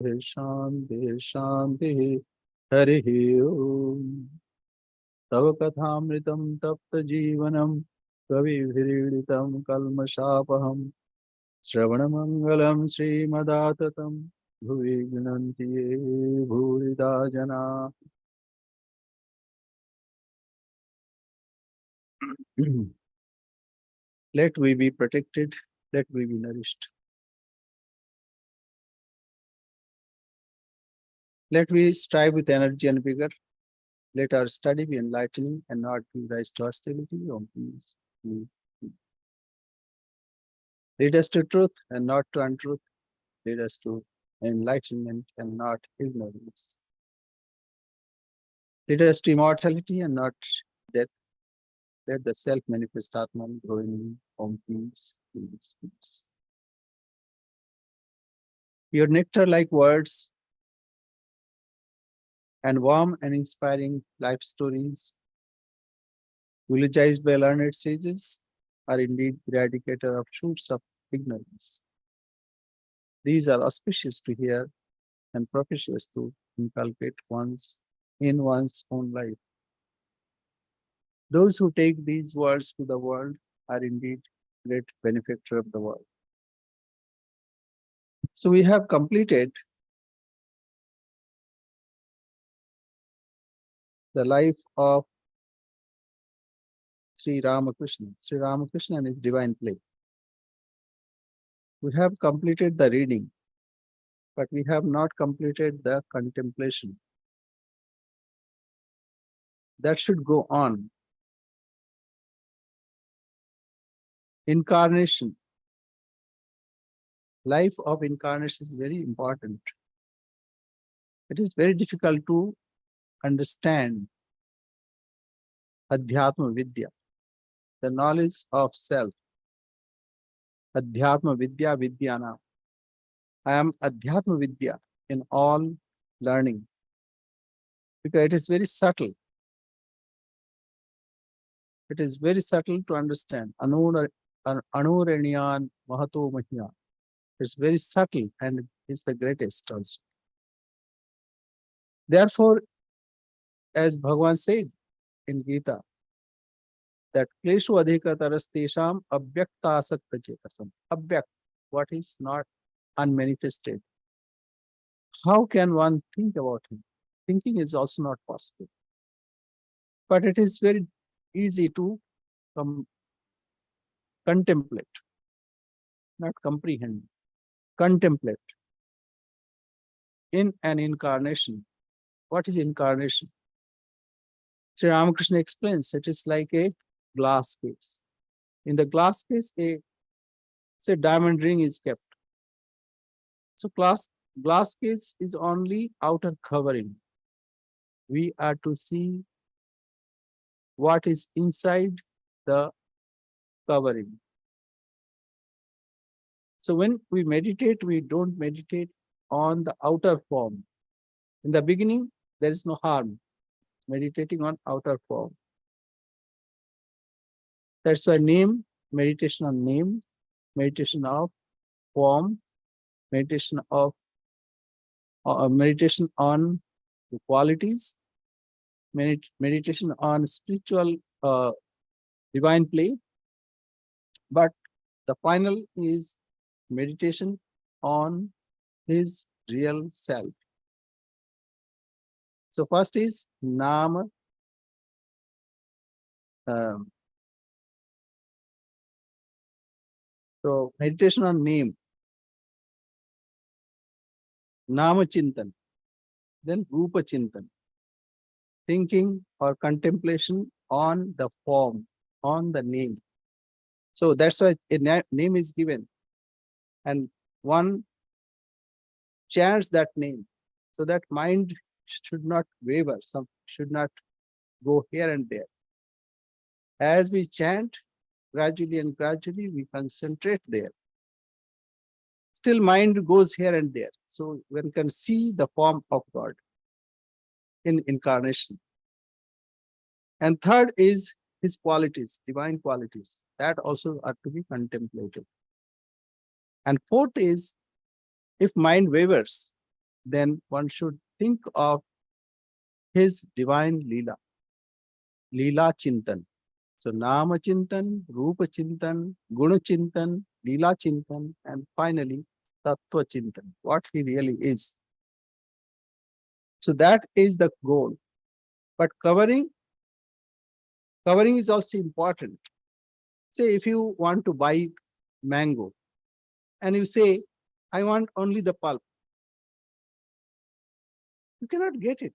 Shanti Shanti Harihi Om. Tava Kathamritam Tapta Jivanam Kavi Viriditam Kalmashapaham Shravanamangalam Srimadatam Bhuvi Gnanti Bhurida Jana. Let we be protected, let we be nourished. Let we strive with energy and vigor. Let our study be enlightening and not give rise to hostility or peace. Lead us to truth and not to untruth. Lead us to enlightenment and not ignorance. Lead us to immortality and not death. Let the self-manifest Atman grow in me. Om peace, peace, peace. Your nectar-like words and warm and inspiring life stories, eulogized by learned sages, are indeed the eradicator of fruits of ignorance. These are auspicious to hear and propitious to inculcate in one's own life. Those who take these words to the world are indeed great benefactor of the world. So we have completed the life of Sri Ramakrishna and his divine play. We have completed the reading, but we have not completed the contemplation. That should go on. Incarnation. Life of incarnation is very important. It is very difficult to understand Adhyatma Vidya, the knowledge of self. Adhyatma Vidya Vidyana. I am Adhyatma Vidya in all learning because it is very subtle. It is very subtle to understand. Anuranyan Mahato Mahya. It's very subtle and it's the greatest also. Therefore, as Bhagavan said in Gita, that kleshu adhika tarastesham abhyakta asakta chetasam. Abhyakt, what is not unmanifested. How can one think about him? Thinking is also not possible. But it is very easy to contemplate, not comprehend. Contemplate. In an incarnation. What is incarnation? Sri Ramakrishna explains it is like a glass case. In the glass case, a diamond ring is kept. So glass case is only outer covering. We are to see what is inside the covering. So when we meditate, we don't meditate on the outer form. In the beginning, there is no harm meditating on outer form. That's why meditation on name, meditation of form, meditation on the qualities, meditation on spiritual divine play. But the final is meditation on his real self. So first is Nama. So meditation on name, Nama Chintan, then Rupa Chintan, thinking or contemplation on the form, on the name. So that's why a name is given and one chants that name so that mind should not waver, should not go here and there. As we chant, gradually and gradually we concentrate there. Still mind goes here and there. So one can see the form of God in incarnation. And third is his qualities, divine qualities, that also are to be contemplated. And fourth is, if mind wavers, then one should think of his divine Leela Chintan. So Nama Chintan, Rupa Chintan, Guna Chintan, Leela Chintan, and finally Tattva Chintan, what he really is. So that is the goal. But covering is also important. Say if you want to buy mango and you say, I want only the pulp, you cannot get it.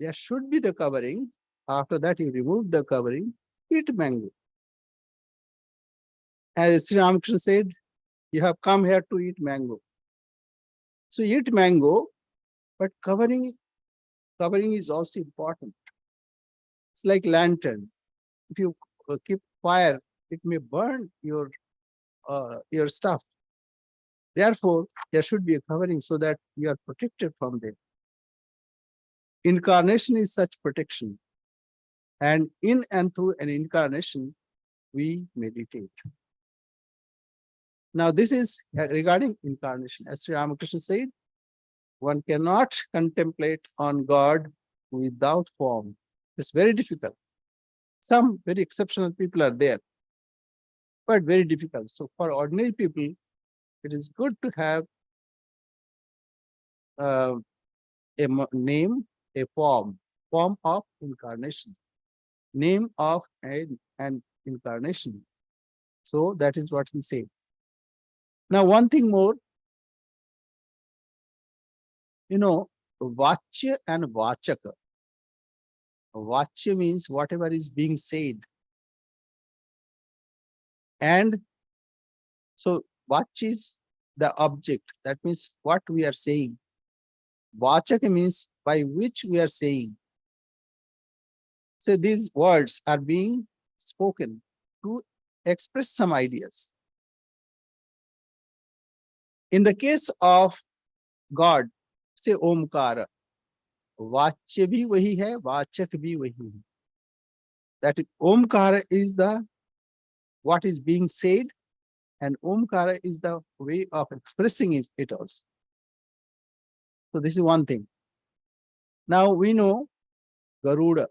There should be the covering. After that, you remove the covering, eat mango. As Sri Ramakrishna said, you have come here to eat mango. So eat mango, but covering is also important. It's like lantern. If you keep fire, it may burn your stuff. Therefore, there should be a covering so that you are protected from them. Incarnation is such protection. And in and through an incarnation, we meditate. Now, this is regarding incarnation. As Sri Ramakrishna said, one cannot contemplate on God without form. It's very difficult. Some very exceptional people are there, but very difficult. So for ordinary people, it is good to have a name, a form of incarnation, name of an incarnation. So that is what he said. Now, one thing more, Vachya and Vachaka. Vachya means whatever is being said. And so Vachya is the object. That means what we are saying. Vachaka means by which we are saying. So these words are being spoken to express some ideas. In the case of God, say Omkara, Vachya bhi wahi hai, Vachak bhi wahi hai. That Omkara is the what is being said, and Omkara is the way of expressing it also. So this is one thing. Now we know Garuda,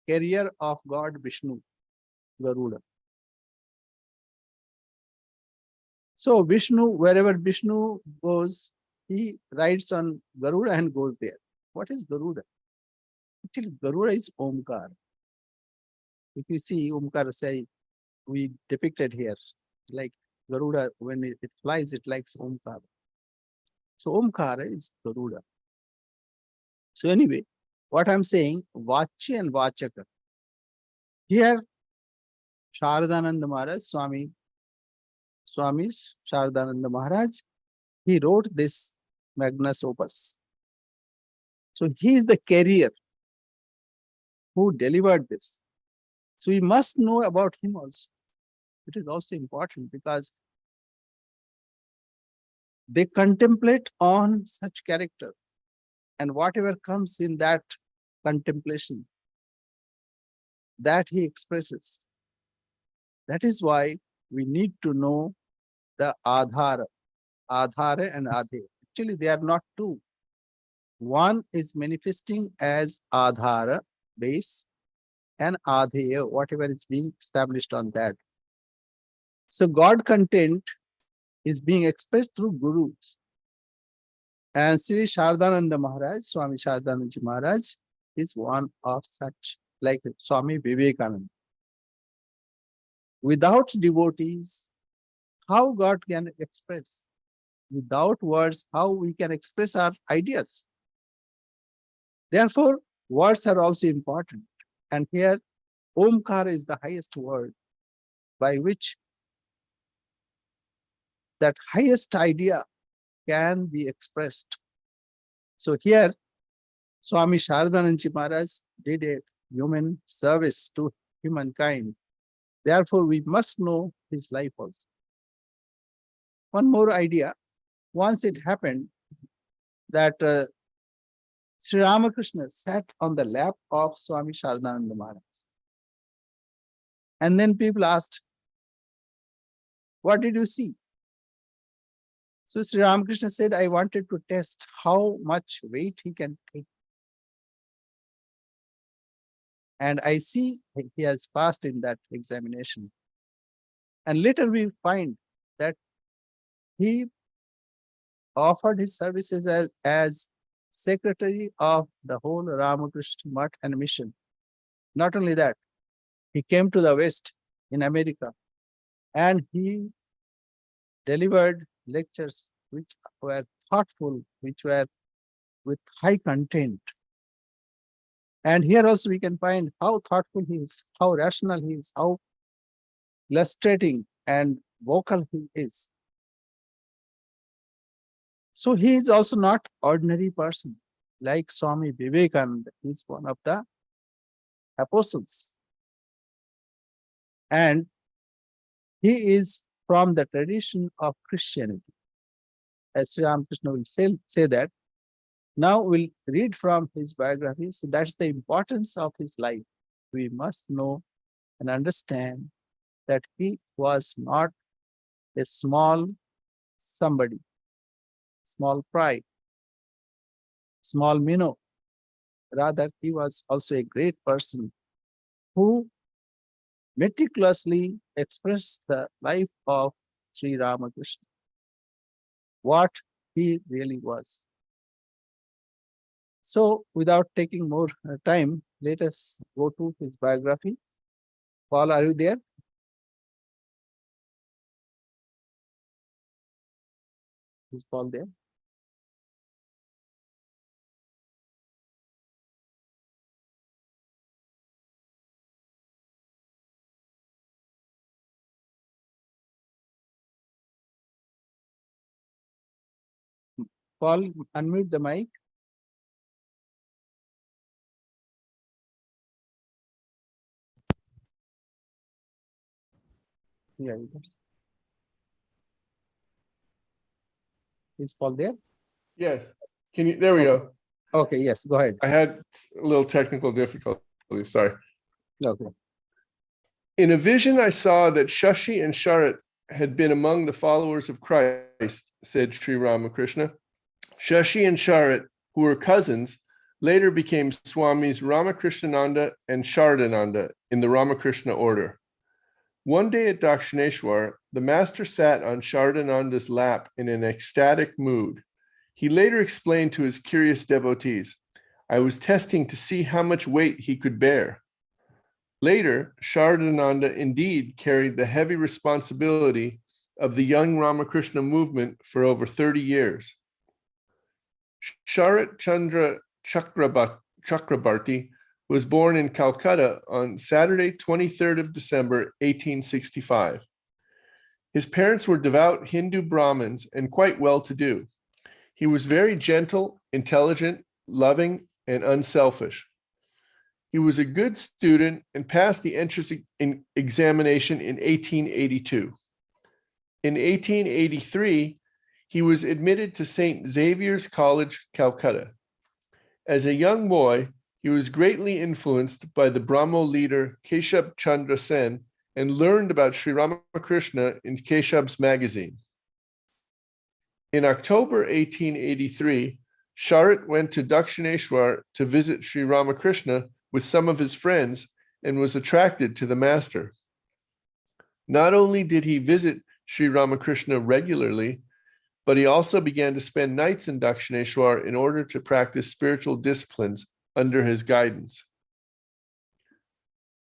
carrier of God Vishnu, Garuda. So Vishnu, wherever Vishnu goes, he rides on Garuda and goes there. What is Garuda? Actually, Garuda is Omkar. If you see Omkar, say, we depicted here, like Garuda, when it flies, it likes Omkar. So Omkara is Garuda. So anyway, what I'm saying, Vachya and Vachaka. Here, Sharadananda Maharaj, Swami's Sharadananda Maharaj, he wrote this magnus opus. So he is the carrier who delivered this. So we must know about him also. It is also important because they contemplate on such character, and whatever comes in that contemplation, that he expresses. That is why we need to know the Adhara and Adhe. Actually, they are not two. One is manifesting as Adhara, base, and Adheya, whatever is being established on that. So God content is being expressed through gurus. And Sri Sharadananda Maharaj, Swami Sharadananda Maharaj, is one of such, like Swami Vivekananda. Without devotees, how God can express? Without words, how we can express our ideas? Therefore, words are also important. And here, Omkara is the highest word by which that highest idea can be expressed. So here, Swami Sharadananda Maharaj did a human service to humankind. Therefore, we must know his life also. One more idea. Once it happened that Sri Ramakrishna sat on the lap of Swami Sharadananda Maharaj. And then people asked, what did you see? So Sri Ramakrishna said, I wanted to test how much weight he can take. And I see he has passed in that examination. And later we find that he offered his services as secretary of the whole Ramakrishna Mutt and mission. Not only that, he came to the West in America and he delivered lectures which were thoughtful, which were with high content. And here also we can find how thoughtful he is, how rational he is, how illustrating and vocal he is. So he is also not ordinary person. Like Swami Vivekananda, he is one of the apostles. And he is from the tradition of Christianity. As Sri Ramakrishna will say that. Now we'll read from his biography. So that's the importance of his life. We must know and understand that he was not a small somebody, small fry, small minnow. Rather, he was also a great person who meticulously expressed the life of Sri Ramakrishna, what he really was. So, without taking more time, let us go to his biography. Paul, are you there? Is Paul there? Paul, unmute the mic. Yeah, is Paul there? Yes. Can you? There we go. Okay, yes, go ahead. I had a little technical difficulty. Sorry. Okay. In a vision, I saw that Shashi and Sharat had been among the followers of Christ, said Sri Ramakrishna. Shashi and Sharat, who were cousins, later became Swamis Ramakrishnananda and Sharadananda in the Ramakrishna order. One day at Dakshineshwar, the master sat on Sharadananda's lap in an ecstatic mood. He later explained to his curious devotees, I was testing to see how much weight he could bear. Later, Sharadananda indeed carried the heavy responsibility of the young Ramakrishna movement for over 30 years. Sharat Chandra Chakrabarti was born in Calcutta on Saturday, 23rd of December, 1865. His parents were devout Hindu Brahmins and quite well-to-do. He was very gentle, intelligent, loving, and unselfish. He was a good student and passed the entrance examination in 1882. In 1883, he was admitted to St. Xavier's College, Calcutta. As a young boy, he was greatly influenced by the Brahmo leader Keshab Chandra Sen and learned about Sri Ramakrishna in Keshab's magazine. In October 1883, Sharat went to Dakshineshwar to visit Sri Ramakrishna with some of his friends and was attracted to the master. Not only did he visit Sri Ramakrishna regularly, but he also began to spend nights in Dakshineshwar in order to practice spiritual disciplines under his guidance.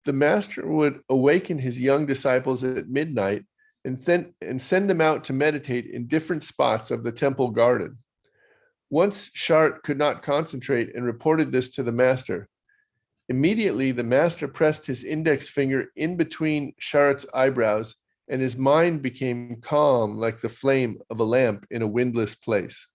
The master would awaken his young disciples at midnight and send them out to meditate in different spots of the temple garden. Once Sharat could not concentrate and reported this to the master. Immediately, the master pressed his index finger in between Sharat's eyebrows, and his mind became calm like the flame of a lamp in a windless place.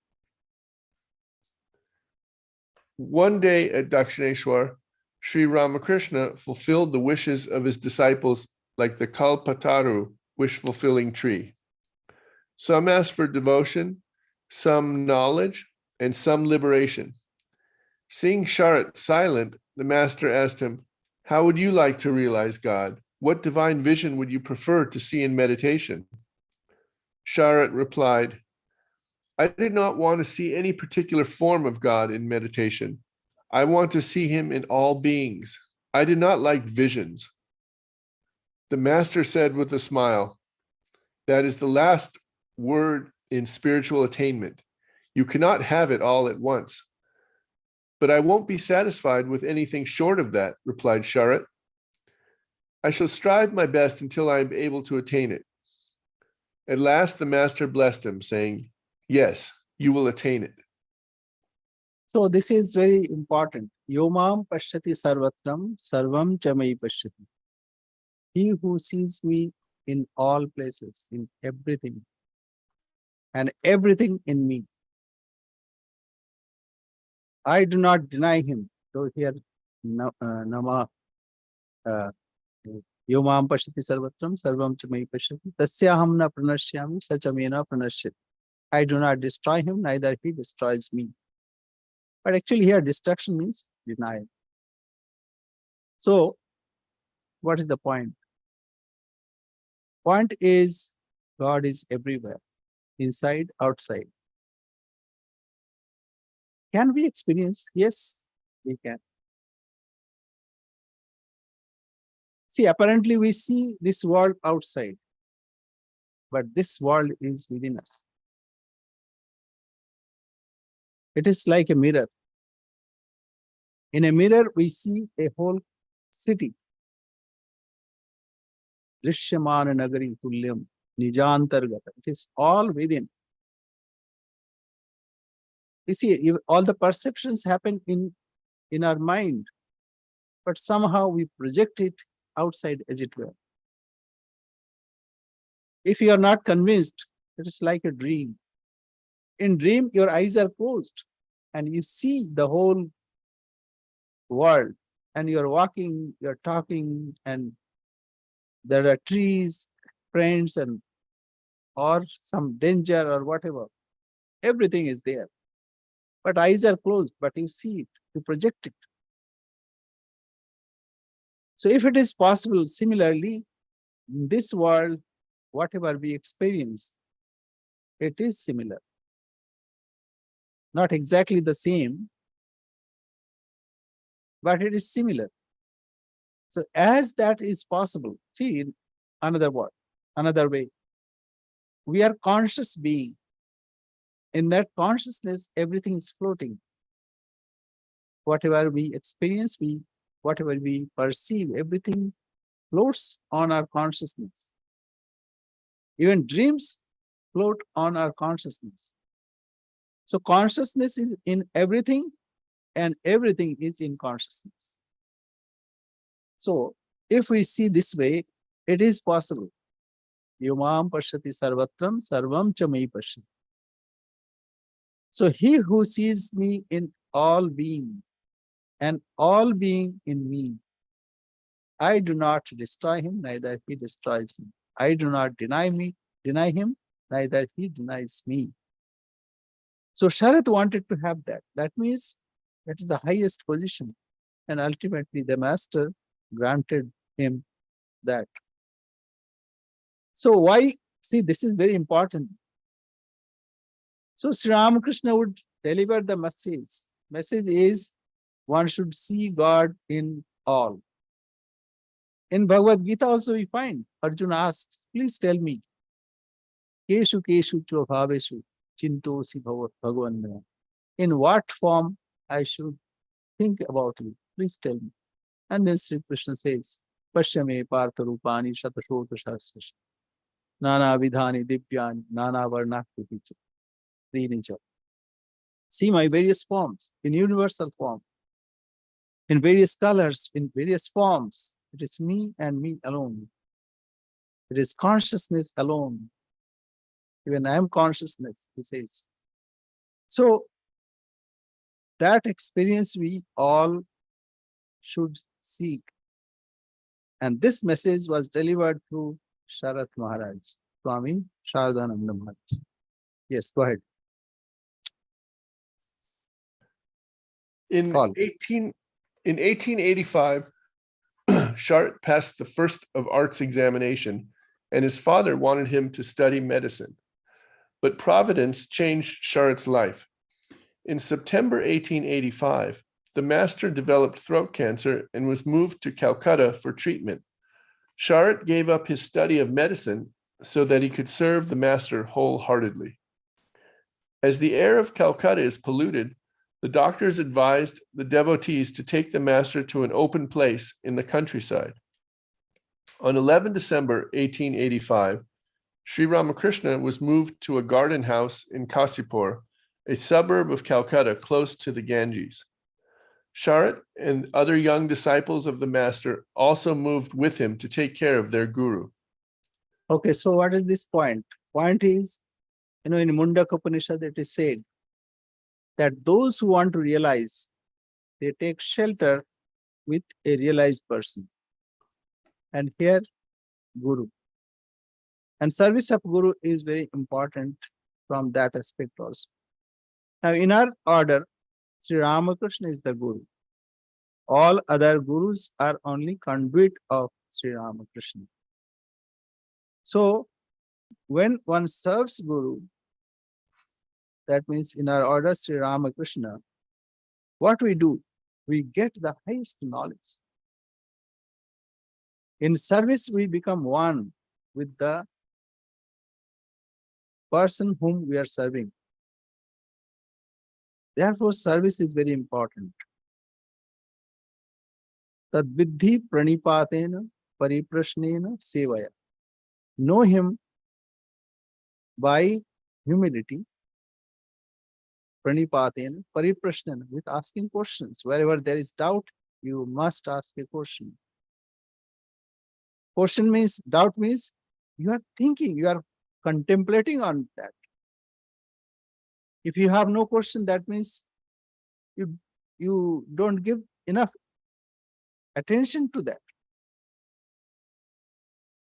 One day at Dakshineshwar, Sri Ramakrishna fulfilled the wishes of his disciples like the Kalpataru wish-fulfilling tree. Some asked for devotion, some knowledge, and some liberation. Seeing Sharat silent, the master asked him, "How would you like to realize God? What divine vision would you prefer to see in meditation?" Sharat replied, I did not want to see any particular form of God in meditation. I want to see him in all beings. I did not like visions. The master said with a smile, that is the last word in spiritual attainment. You cannot have it all at once. But I won't be satisfied with anything short of that, replied Sharat. I shall strive my best until I am able to attain it. At last the master blessed him, saying, yes, you will attain it. So this is very important. Yomam pashyati sarvatram sarvam chamai pashyati. He who sees me in all places, in everything, and everything in me. I do not deny him. So here, nama Yomam pashyati sarvatram sarvam chamai pashyati. Tasyaham na pranashyami sachamena pranashyati. I do not destroy him, neither he destroys me. But actually here destruction means denial. So what is the point? Point is God is everywhere, inside, outside. Can we experience? Yes, we can. See, apparently we see this world outside, but this world is within us. It is like a mirror. In a mirror, we see a whole city. Drishyamana nagari tulyam nijantargata. It is all within. You see, all the perceptions happen in our mind, but somehow we project it outside as it were. If you are not convinced, it is like a dream. In dream, your eyes are closed and you see the whole world, and you're walking, you're talking, and there are trees, friends, and or some danger or whatever. Everything is there. But eyes are closed, but you see it, you project it. So if it is possible, similarly, in this world, whatever we experience, it is similar. Not exactly the same, but it is similar. So as that is possible, see, in another word, another way, we are conscious being. In that consciousness, everything is floating. Whatever we experience, whatever we perceive, everything floats on our consciousness. Even dreams float on our consciousness. So consciousness is in everything, and everything is in consciousness. So if we see this way, it is possible. Yomam pashyati sarvatram sarvam chamai pashyati. So he who sees me in all being and all being in me, I do not destroy him, neither he destroys me. I do not deny him, neither he denies me. So Sharat wanted to have that. That means that is the highest position. And ultimately the master granted him that. So why? See, this is very important. So Sri Ramakrishna would deliver the message. Message is one should see God in all. In Bhagavad Gita also we find Arjuna asks, please tell me, Keshu Keshu Cho Bhaveshu Chintosi Bhagavan. In what form I should think about you? Please tell me. And then Sri Krishna says, Pashyame Partha Rupani Shatashota Shastra Nana Vidhani Divyani Nana Varnakruti Nature. See my various forms in universal form, in various colors, in various forms. It is me and me alone. It is consciousness alone. Even I am consciousness, he says. So that experience we all should seek. And this message was delivered through Sharat Maharaj, Swami Sharadananda Maharaj. Yes, go ahead. In Call. 1885, Sharat passed the first of arts examination, and his father wanted him to study medicine. but Providence changed Sharat's life. In September 1885, the master developed throat cancer and was moved to Calcutta for treatment. Sharat gave up his study of medicine so that he could serve the master wholeheartedly. As the air of Calcutta is polluted, the doctors advised the devotees to take the master to an open place in the countryside. On 11 December 1885, Sri Ramakrishna was moved to a garden house in Kasipur, a suburb of Calcutta close to the Ganges. Sharat and other young disciples of the master also moved with him to take care of their guru. Okay, so what is this point? Point is, in Mundaka Upanishad it is said that those who want to realize, they take shelter with a realized person. And here, Guru. And service of Guru is very important from that aspect also. Now, in our order, Sri Ramakrishna is the Guru. All other Gurus are only conduit of Sri Ramakrishna. So, when one serves Guru, that means in our order, Sri Ramakrishna, what we do? We get the highest knowledge. In service, we become one with the person whom we are serving. Therefore, service is very important. Tad viddhi pranipatena pariprashnena sevaya. Know him by humility, pranipatena pariprashnena, with asking questions. Wherever there is doubt, you must ask a question. Question means, doubt means you are thinking, you are contemplating on that. If you have no question, that means you don't give enough attention to that.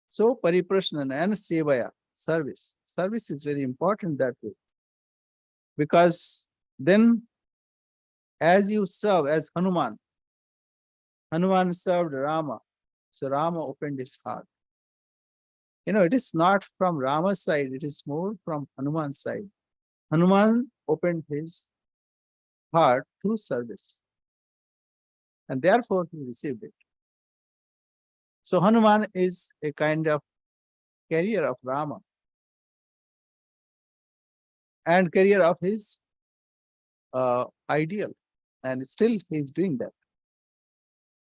So pariprashnana and sevaya, service. Service is very important that way. Because then as you serve, as Hanuman served Rama. So Rama opened his heart. It is not from Rama's side, it is more from Hanuman's side. Hanuman opened his heart through service. And therefore he received it. So Hanuman is a kind of carrier of Rama and carrier of his ideal. And still he is doing that.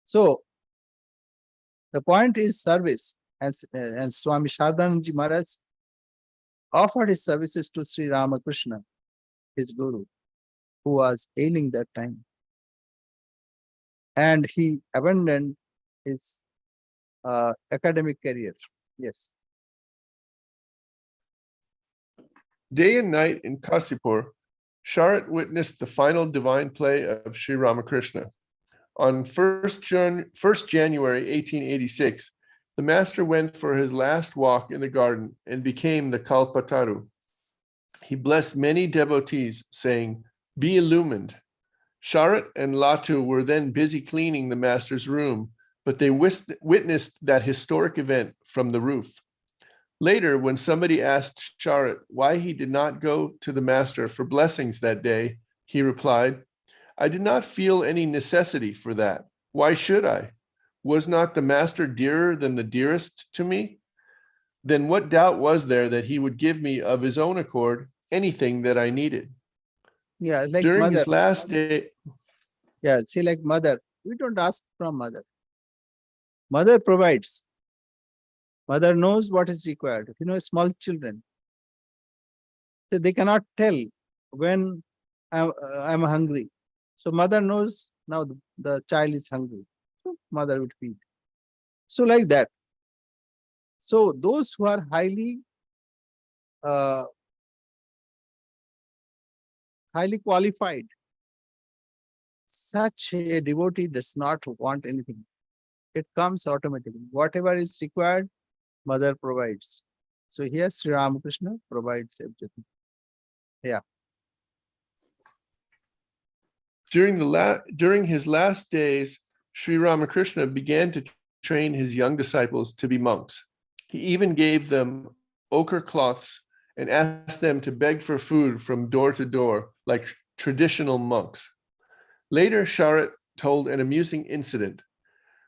So the point is service. And Swami Shardananji Maharaj offered his services to Sri Ramakrishna, his guru, who was ailing that time. And he abandoned his academic career. Yes. Day and night in Kasipur, Sharat witnessed the final divine play of Sri Ramakrishna. On 1st January 1886, the master went for his last walk in the garden and became the Kalpataru. He blessed many devotees, saying, "Be illumined." Sharat and Latu were then busy cleaning the master's room, but they witnessed that historic event from the roof. Later, when somebody asked Sharat why he did not go to the master for blessings that day, he replied, "I did not feel any necessity for that. Why should I? Was not the master dearer than the dearest to me? Then what doubt was there that he would give me of his own accord anything that I needed?" Yeah, like During mother. his last day, Yeah, see, like mother. We don't ask from mother. Mother provides. Mother knows what is required. Small children. So they cannot tell when I'm hungry. So mother knows now the child is hungry. So mother would feed. So like that. So those who are highly qualified, such a devotee does not want anything. It comes automatically. Whatever is required, mother provides. So here Sri Ramakrishna provides everything. Yeah. during his last days, Sri Ramakrishna began to train his young disciples to be monks. He even gave them ochre cloths and asked them to beg for food from door to door like traditional monks. Later, Sharat told an amusing incident.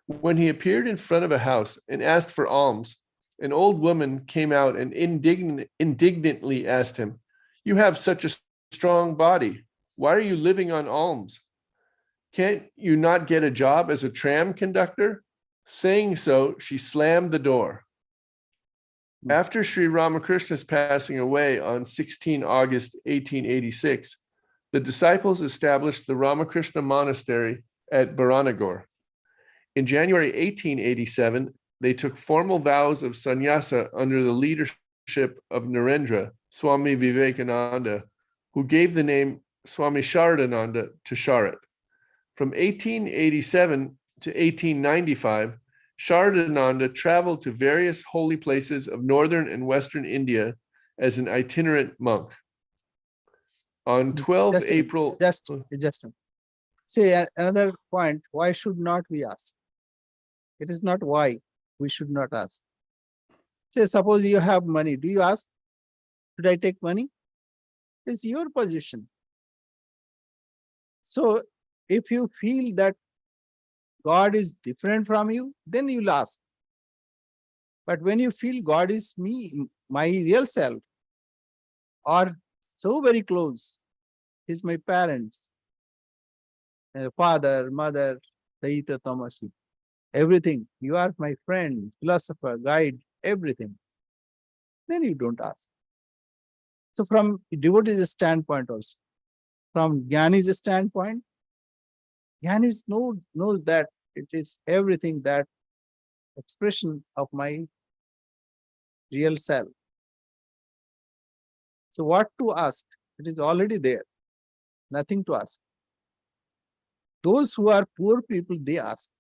When he appeared in front of a house and asked for alms, an old woman came out and indignantly asked him, "You have such a strong body. Why are you living on alms? Can't you not get a job as a tram conductor?" Saying so, she slammed the door. After Sri Ramakrishna's passing away on 16 August 1886, the disciples established the Ramakrishna Monastery at Baranagar. In January 1887, they took formal vows of sannyasa under the leadership of Narendra, Swami Vivekananda, who gave the name Swami Sharadananda to Sharat. From 1887 to 1895, Sharadananda traveled to various holy places of northern and western India as an itinerant monk. On 12 Just a minute, April, just a minute. See, another point, why should not we ask? It is not why we should not ask. Say, suppose you have money. Do you ask, should I take money? It's your position. So if you feel that God is different from you, then you'll ask. But when you feel God is me, my real self, or so very close, He's my parents, father, mother, Dayita Tamasi, everything. You are my friend, philosopher, guide, everything. Then you don't ask. So from devotee's standpoint also, from Jnani's standpoint, Jnani knows that it is everything, that expression of my real self. So what to ask? It is already there. Nothing to ask. Those who are poor people, they ask.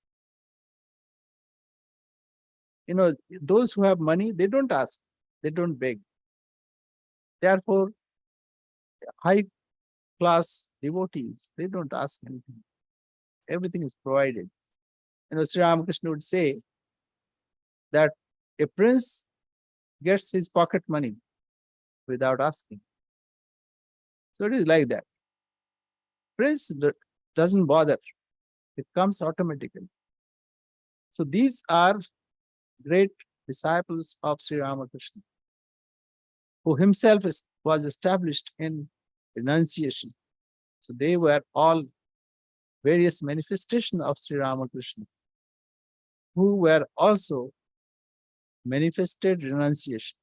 Those who have money, they don't ask. They don't beg. Therefore, high class devotees, they don't ask anything. Everything is provided. Sri Ramakrishna would say that a prince gets his pocket money without asking. So it is like that. Prince doesn't bother. It comes automatically. So these are great disciples of Sri Ramakrishna, who himself was established in renunciation. So they were all various manifestations of Sri Ramakrishna, who were also manifested renunciation.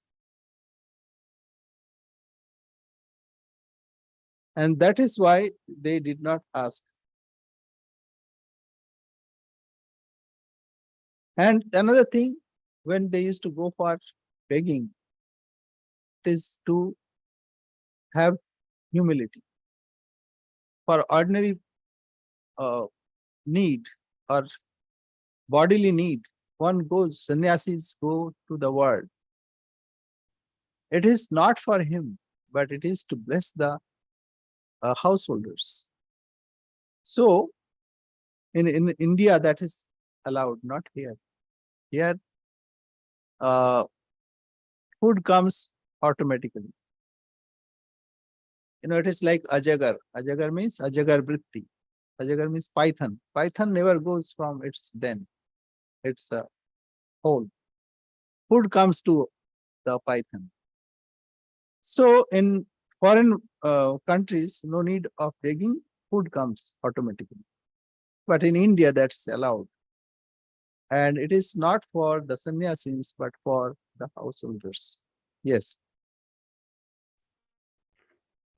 And that is why they did not ask. And another thing, when they used to go for begging, it is to have humility. For ordinary need or bodily need, sannyasis go to the world. It is not for him, but it is to bless the householders. So in India, that is allowed, not here. Here, food comes automatically. It is like ajagar. Ajagar means ajagar vritti. Ajagar means python. Python never goes from its den. It's a hole. Food comes to the python. So in foreign countries, no need of begging, food comes automatically. But in India, that's allowed. And it is not for the sannyasis, but for the householders. Yes.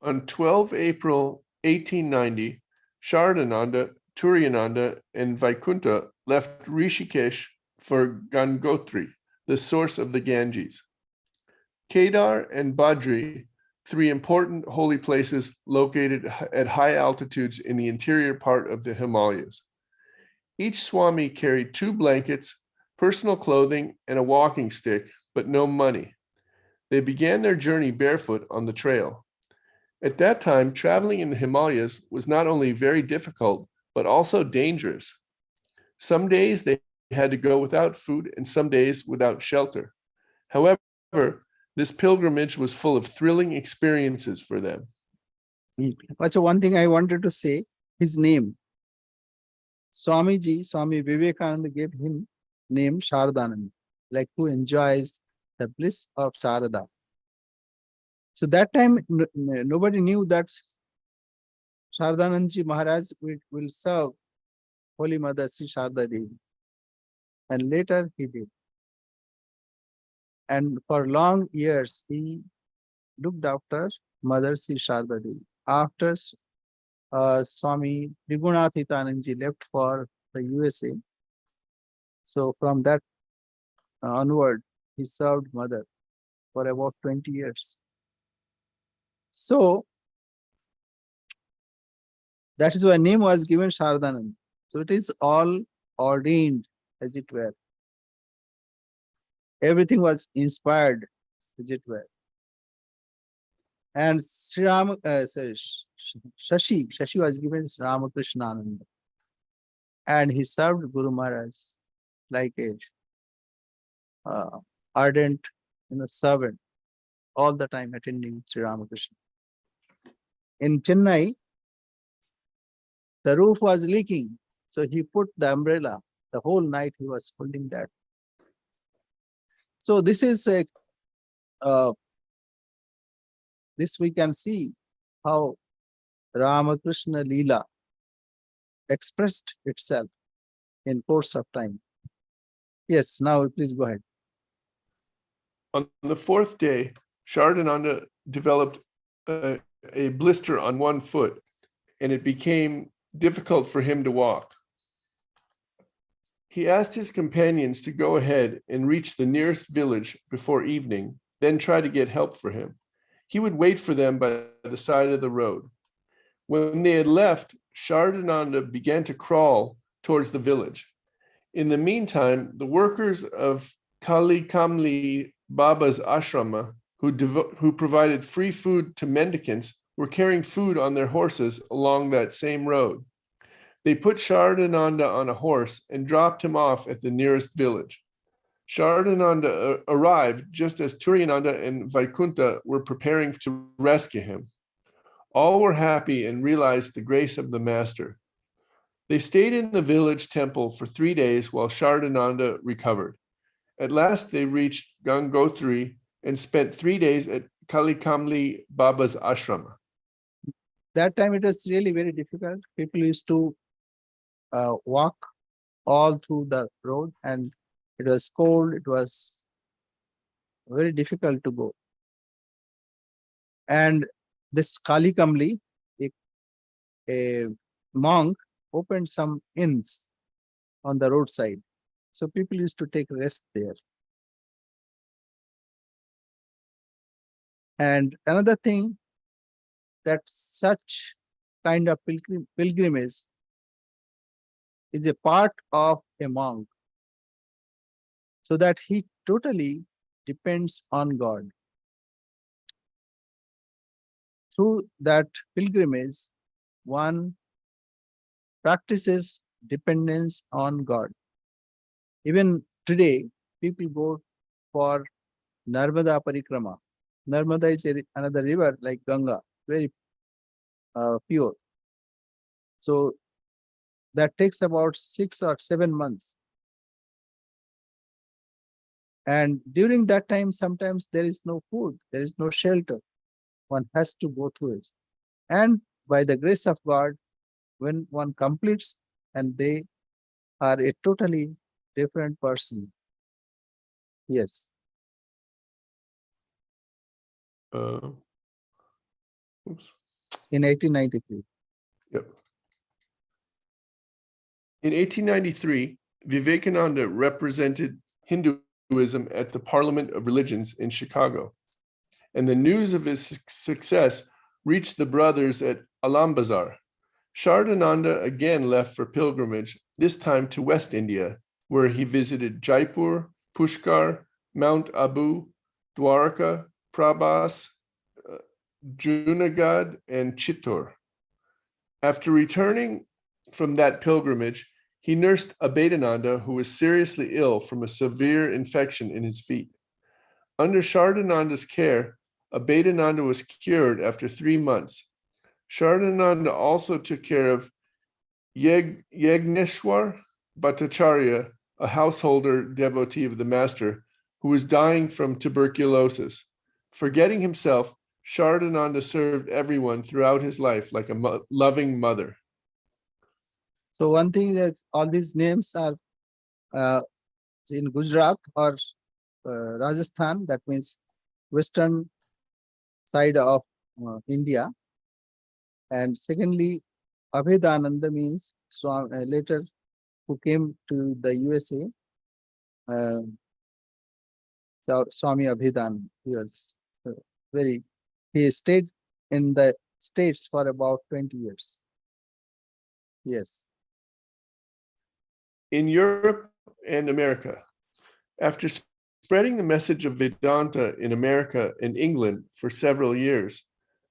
On 12 April 1890, Sharadananda, Turiyananda, and Vaikunta left Rishikesh for Gangotri, the source of the Ganges. Kedar and Badri, three important holy places located at high altitudes in the interior part of the Himalayas. Each Swami carried 2 blankets, personal clothing, and a walking stick, but no money. They began their journey barefoot on the trail. At that time, traveling in the Himalayas was not only very difficult, but also dangerous. Some days they had to go without food and some days without shelter. However, This pilgrimage was full of thrilling experiences for them. But one thing I wanted to say, his name. Swami Vivekananda gave him name Sharadanand, like who enjoys the bliss of Sarada. So that time, nobody knew that Sharadanandji Maharaj will serve Holy Mother Sri Sharda Devi. And later he did. And for long years, he looked after Mother Sri Sharda Devi. After Swami Trigunathithanandji left for the USA, so from that onward, he served Mother for about 20 years. So that is why name was given Sharadanand. So it is all ordained, as it were. Everything was inspired, as it were. And Shashi was given Ramakrishna Ananda. And he served Guru Maharaj like a ardent servant, all the time attending Sri Ramakrishna. In Chennai, the roof was leaking, so he put the umbrella. The whole night he was holding that. So this is this we can see how Ramakrishna Leela expressed itself in course of time. Yes, now please go ahead. On the fourth day, Sharadananda developed a blister on one foot, and it became difficult for him to walk. He asked his companions to go ahead and reach the nearest village before evening, then try to get help for him. He would wait for them by the side of the road. When they had left, Sharadananda began to crawl towards the village. In the meantime, the workers of Kali Kamli Baba's ashrama, who provided free food to mendicants, were carrying food on their horses along that same road. They put Sharadananda on a horse and dropped him off at the nearest village. Sharadananda arrived just as Turiyananda and Vaikunta were preparing to rescue him. All were happy and realized the grace of the master. They stayed in the village temple for 3 days while Sharadananda recovered. At last they reached Gangotri and spent 3 days at Kalikamli Baba's ashrama. That time it was really very difficult. People used to walk all through the road, and it was cold. It was very difficult to go. And this Kali Kamli, a monk, opened some inns on the roadside. So people used to take rest there. And another thing, that such kind of pilgrimage is a part of a monk, so that he totally depends on God. Through that pilgrimage, one practices dependence on God. Even today, people go for Narmada Parikrama. Narmada is another river like Ganga, very pure. So that takes about 6 or 7 months. And during that time, sometimes there is no food, there is no shelter. One has to go through it. And by the grace of God, when one completes, and they are a totally different person. Yes. Oops. In 1893. Yep. In 1893, Vivekananda represented Hinduism at the Parliament of Religions in Chicago, and the news of his success reached the brothers at Alambazar. Sharadananda again left for pilgrimage, this time to West India, where he visited Jaipur, Pushkar, Mount Abu, Dwarka, Prabhas, Junagadh, and Chittor. After returning from that pilgrimage, he nursed Abhedananda, who was seriously ill from a severe infection in his feet. Under Shardananda's care, Abhedananda was cured after 3 months. Shardananda also took care of Yagneshwar Bhattacharya, a householder devotee of the master, who was dying from tuberculosis. Forgetting himself, Shardananda served everyone throughout his life like a loving mother. So one thing that all these names are uh, in Gujarat or Rajasthan, that means western side of India. And secondly, Abhedananda means later who came to the USA, uh, Swami Abhedananda. He was very, he stayed in the States for about 20 years. Yes. In Europe and America, after spreading the message of Vedanta in America and England for several years,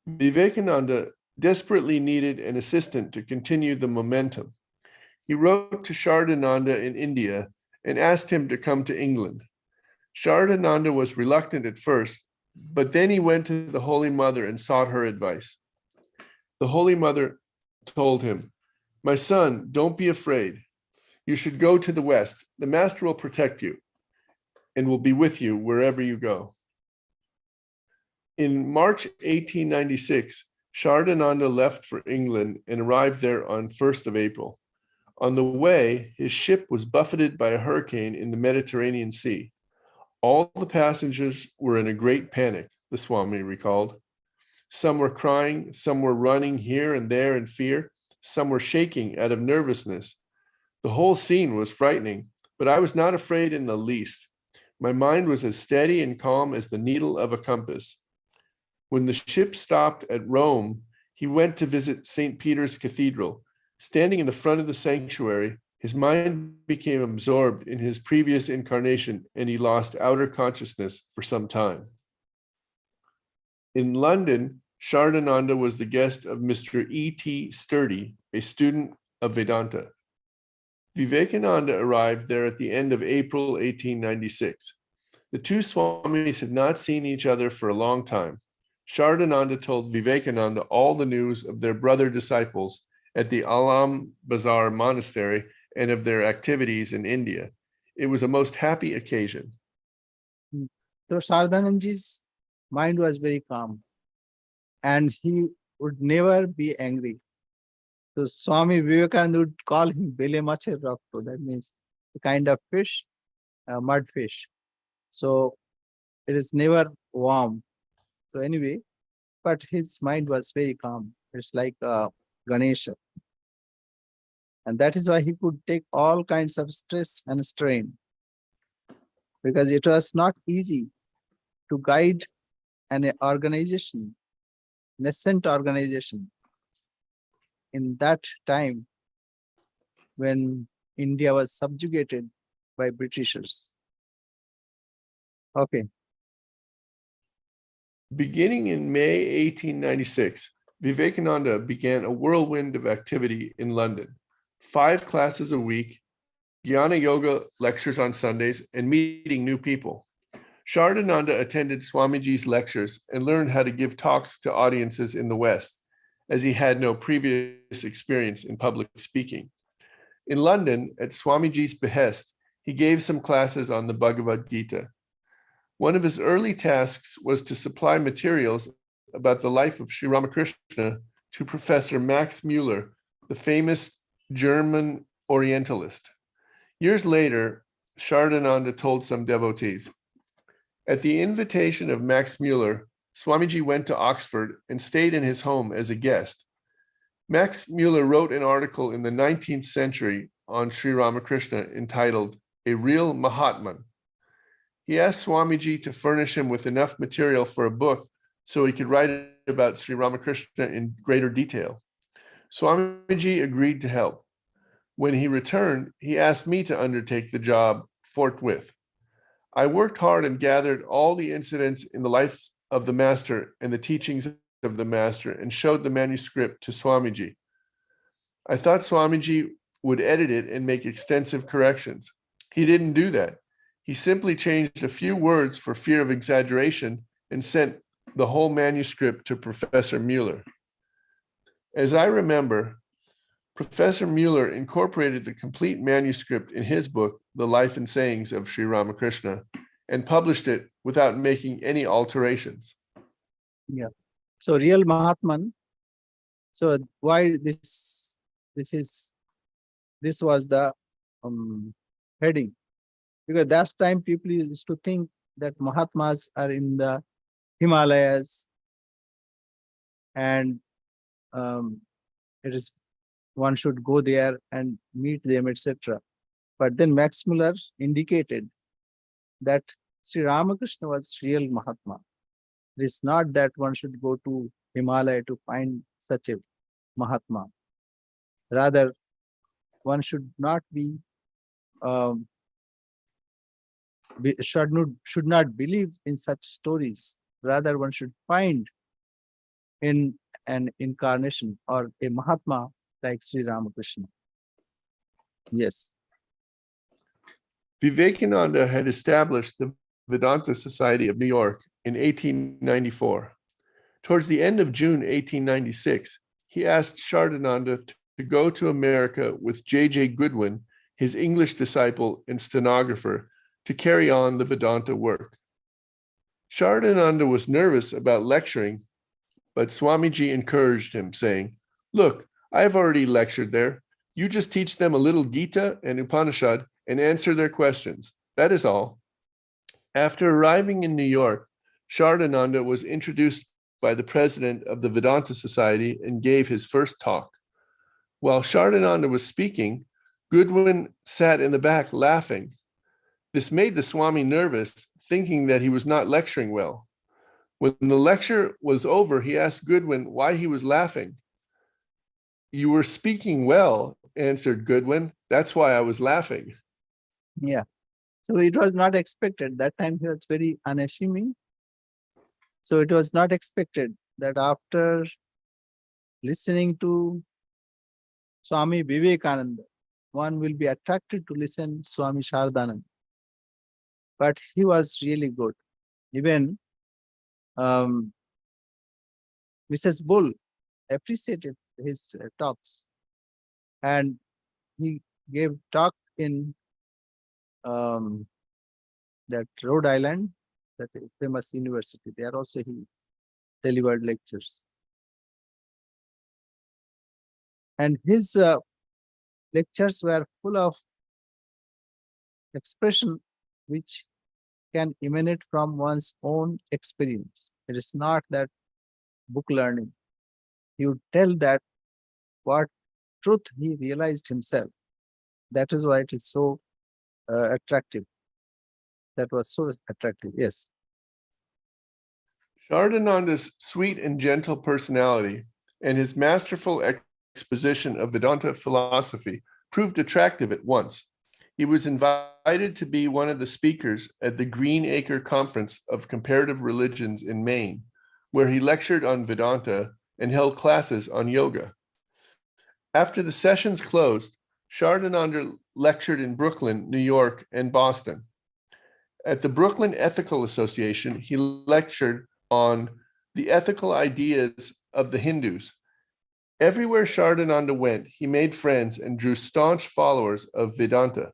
Vivekananda desperately needed an assistant to continue the momentum. He wrote to Shardananda in India and asked him to come to England. Shardananda was reluctant at first, but then he went to the Holy Mother and sought her advice. The Holy Mother told him, "My son, don't be afraid. You should go to the West. The Master will protect you and will be with you wherever you go." In March 1896, Shardananda left for England and arrived there on 1st of April. On the way, his ship was buffeted by a hurricane in the Mediterranean Sea. All the passengers were in a great panic, the Swami recalled. Some were crying, some were running here and there in fear, some were shaking out of nervousness. The whole scene was frightening, but I was not afraid in the least. My mind was as steady and calm as the needle of a compass. When the ship stopped at Rome, he went to visit St. Peter's Cathedral. Standing in the front of the sanctuary, his mind became absorbed in his previous incarnation, and he lost outer consciousness for some time. In London, Shardananda was the guest of Mr. E.T. Sturdy, a student of Vedanta. Vivekananda arrived there at the end of April 1896. The two Swamis had not seen each other for a long time. Shardananda told Vivekananda all the news of their brother disciples at the Alam Bazar monastery and of their activities in India. It was a most happy occasion. So Saradananji's mind was very calm and he would never be angry. So Swami Vivekananda would call him Bele Mache Rakto. That means a kind of fish, mud fish. So it is never warm. So anyway, but his mind was very calm. It's like Ganesha. And that is why he could take all kinds of stress and strain, because it was not easy to guide an organization, nascent organization, in that time when India was subjugated by Britishers. Okay. Beginning in May 1896, Vivekananda began a whirlwind of activity in London. 5 classes a week, Jnana Yoga lectures on Sundays, and meeting new people. Shardananda attended Swamiji's lectures and learned how to give talks to audiences in the West, as he had no previous experience in public speaking. In London, at Swamiji's behest, he gave some classes on the Bhagavad Gita. One of his early tasks was to supply materials about the life of Sri Ramakrishna to Professor Max Muller, the famous German Orientalist. Years later, Shardananda told some devotees, "At the invitation of Max Muller, Swamiji went to Oxford and stayed in his home as a guest. Max Muller wrote an article in the 19th century on Sri Ramakrishna entitled A Real Mahatman. He asked Swamiji to furnish him with enough material for a book so he could write about Sri Ramakrishna in greater detail. Swamiji agreed to help. When he returned, he asked me to undertake the job forthwith. I worked hard and gathered all the incidents in the life of the master and the teachings of the master and showed the manuscript to Swamiji. I thought Swamiji would edit it and make extensive corrections. He didn't do that. He simply changed a few words for fear of exaggeration and sent the whole manuscript to Professor Mueller. As I remember, Professor Mueller incorporated the complete manuscript in his book, The Life and Sayings of Sri Ramakrishna, and published it without making any alterations. Yeah. So real Mahatman. So why this was the heading, because that time people used to think that Mahatmas are in the Himalayas, and it is one should go there and meet them, etc. But then Max Muller indicated that Sri Ramakrishna was real Mahatma. It is not that one should go to Himalaya to find such a Mahatma. Rather, one should not um, should not believe in such stories. Rather, one should find in an incarnation or a Mahatma like Sri Ramakrishna. Yes. Vivekananda had established the Vedanta Society of New York in 1894. Towards the end of June 1896, he asked Sarada to go to America with J.J. Goodwin, his English disciple and stenographer, to carry on the Vedanta work. Sarada was nervous about lecturing, but Swamiji encouraged him, saying, "Look, I have already lectured there. You just teach them a little Gita and Upanishad and answer their questions. That is all." After arriving in New York, Sarada was introduced by the president of the Vedanta Society and gave his first talk. While Sarada was speaking, Goodwin sat in the back laughing. This made the Swami nervous, thinking that he was not lecturing well. When the lecture was over, he asked Goodwin why he was laughing. "You were speaking well," answered Goodwin. "That's why I was laughing." Yeah. So it was not expected. That time he was very unassuming. So it was not expected that after listening to Swami Vivekananda, one will be attracted to listen Swami Sharadananda. But he was really good. Even Mrs. Bull appreciated his talks, and he gave talk in that Rhode Island, that famous university. There also he delivered lectures, and his lectures were full of expression which can emanate from one's own experience. It is not that book learning. He would tell that what truth he realized himself. That is why it is so attractive. That was so attractive. Yes. Saradananda's sweet and gentle personality and his masterful exposition of Vedanta philosophy proved attractive at once. He was invited to be one of the speakers at the Green Acre Conference of Comparative Religions in Maine, where he lectured on Vedanta and held classes on yoga. After the sessions closed, Saradananda lectured in Brooklyn, New York, and Boston. At the Brooklyn Ethical Association, he lectured on the ethical ideas of the Hindus. Everywhere Saradananda went, he made friends and drew staunch followers of Vedanta.